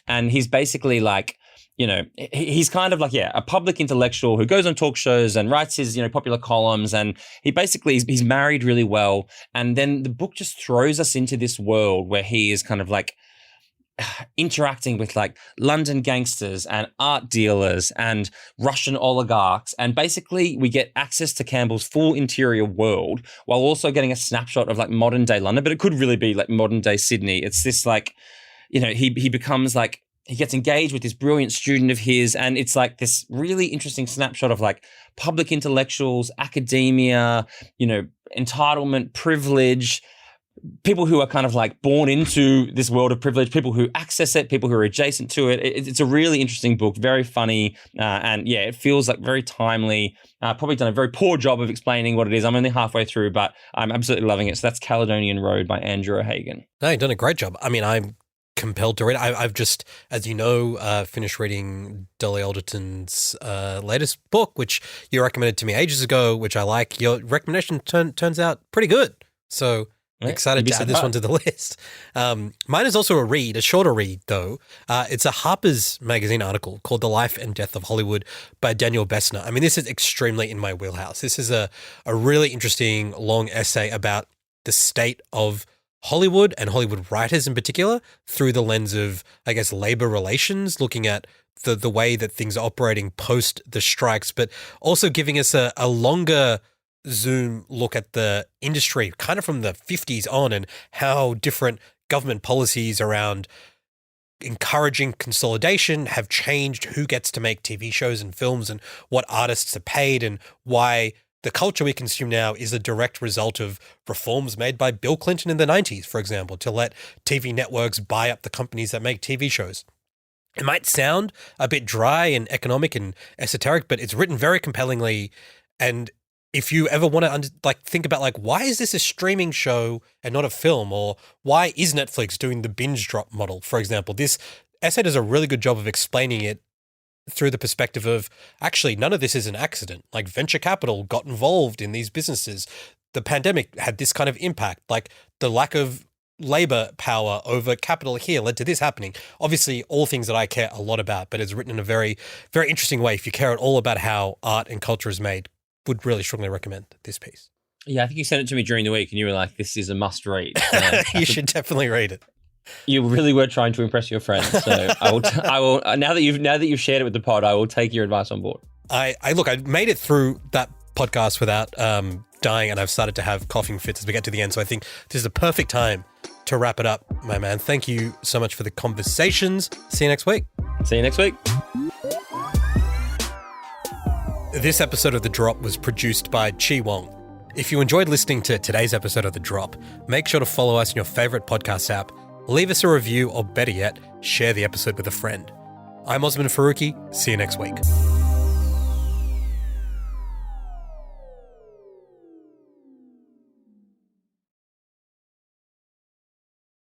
And he's basically like, he's kind of like, a public intellectual who goes on talk shows and writes his, popular columns. And he basically, he's married really well. And then the book just throws us into this world where he is kind of like, interacting with like London gangsters and art dealers and Russian oligarchs. And basically we get access to Campbell's full interior world while also getting a snapshot of like modern day London, but it could really be like modern day Sydney. It's this like, he becomes like, he gets engaged with this brilliant student of his. And it's like this really interesting snapshot of like public intellectuals, academia, entitlement, privilege, people who are kind of like born into this world of privilege, people who access it, people who are adjacent to it. It's a really interesting book, very funny. And it feels like very timely. Probably done a very poor job of explaining what it is. I'm only halfway through, but I'm absolutely loving it. So that's Caledonian Road by Andrew O'Hagan. No, you've done a great job. I mean, I'm compelled to read it. I've just, as you know, finished reading Dolly Alderton's latest book, which you recommended to me ages ago, which I like. Your recommendation turns out pretty good. So excited to add this one to the list. Mine is also a shorter read though. It's a Harper's Magazine article called The Life and Death of Hollywood by Daniel Bessner. I mean, this is extremely in my wheelhouse. This is a really interesting long essay about the state of Hollywood and Hollywood writers in particular through the lens of, I guess, labor relations, looking at the way that things are operating post the strikes, but also giving us a longer zoom look at the industry kind of from the 50s on and how different government policies around encouraging consolidation have changed who gets to make TV shows and films and what artists are paid and why the culture we consume now is a direct result of reforms made by Bill Clinton in the 90s, for example, to let TV networks buy up the companies that make TV shows. It might sound a bit dry and economic and esoteric, but it's written very compellingly. And if you ever want to think about why is this a streaming show and not a film, or why is Netflix doing the binge drop model, for example, this essay does a really good job of explaining it through the perspective of actually none of this is an accident. Like venture capital got involved in these businesses. The pandemic had this kind of impact, like the lack of labor power over capital here led to this happening. Obviously, all things that I care a lot about, but it's written in a very, very interesting way. If you care at all about how art and culture is made, would really strongly recommend this piece. Yeah, I think you sent it to me during the week and you were like, this is a must read. You should definitely read it. You really were trying to impress your friends. So I will now that you've shared it with the pod, I will take your advice on board. I made it through that podcast without dying, and I've started to have coughing fits as we get to the end. So I think this is the perfect time to wrap it up, my man. Thank you so much for the conversations. See you next week. See you next week. This episode of The Drop was produced by Chi Wong. If you enjoyed listening to today's episode of The Drop, make sure to follow us in your favorite podcast app, leave us a review, or better yet, share the episode with a friend. I'm Osman Faruqi. See you next week.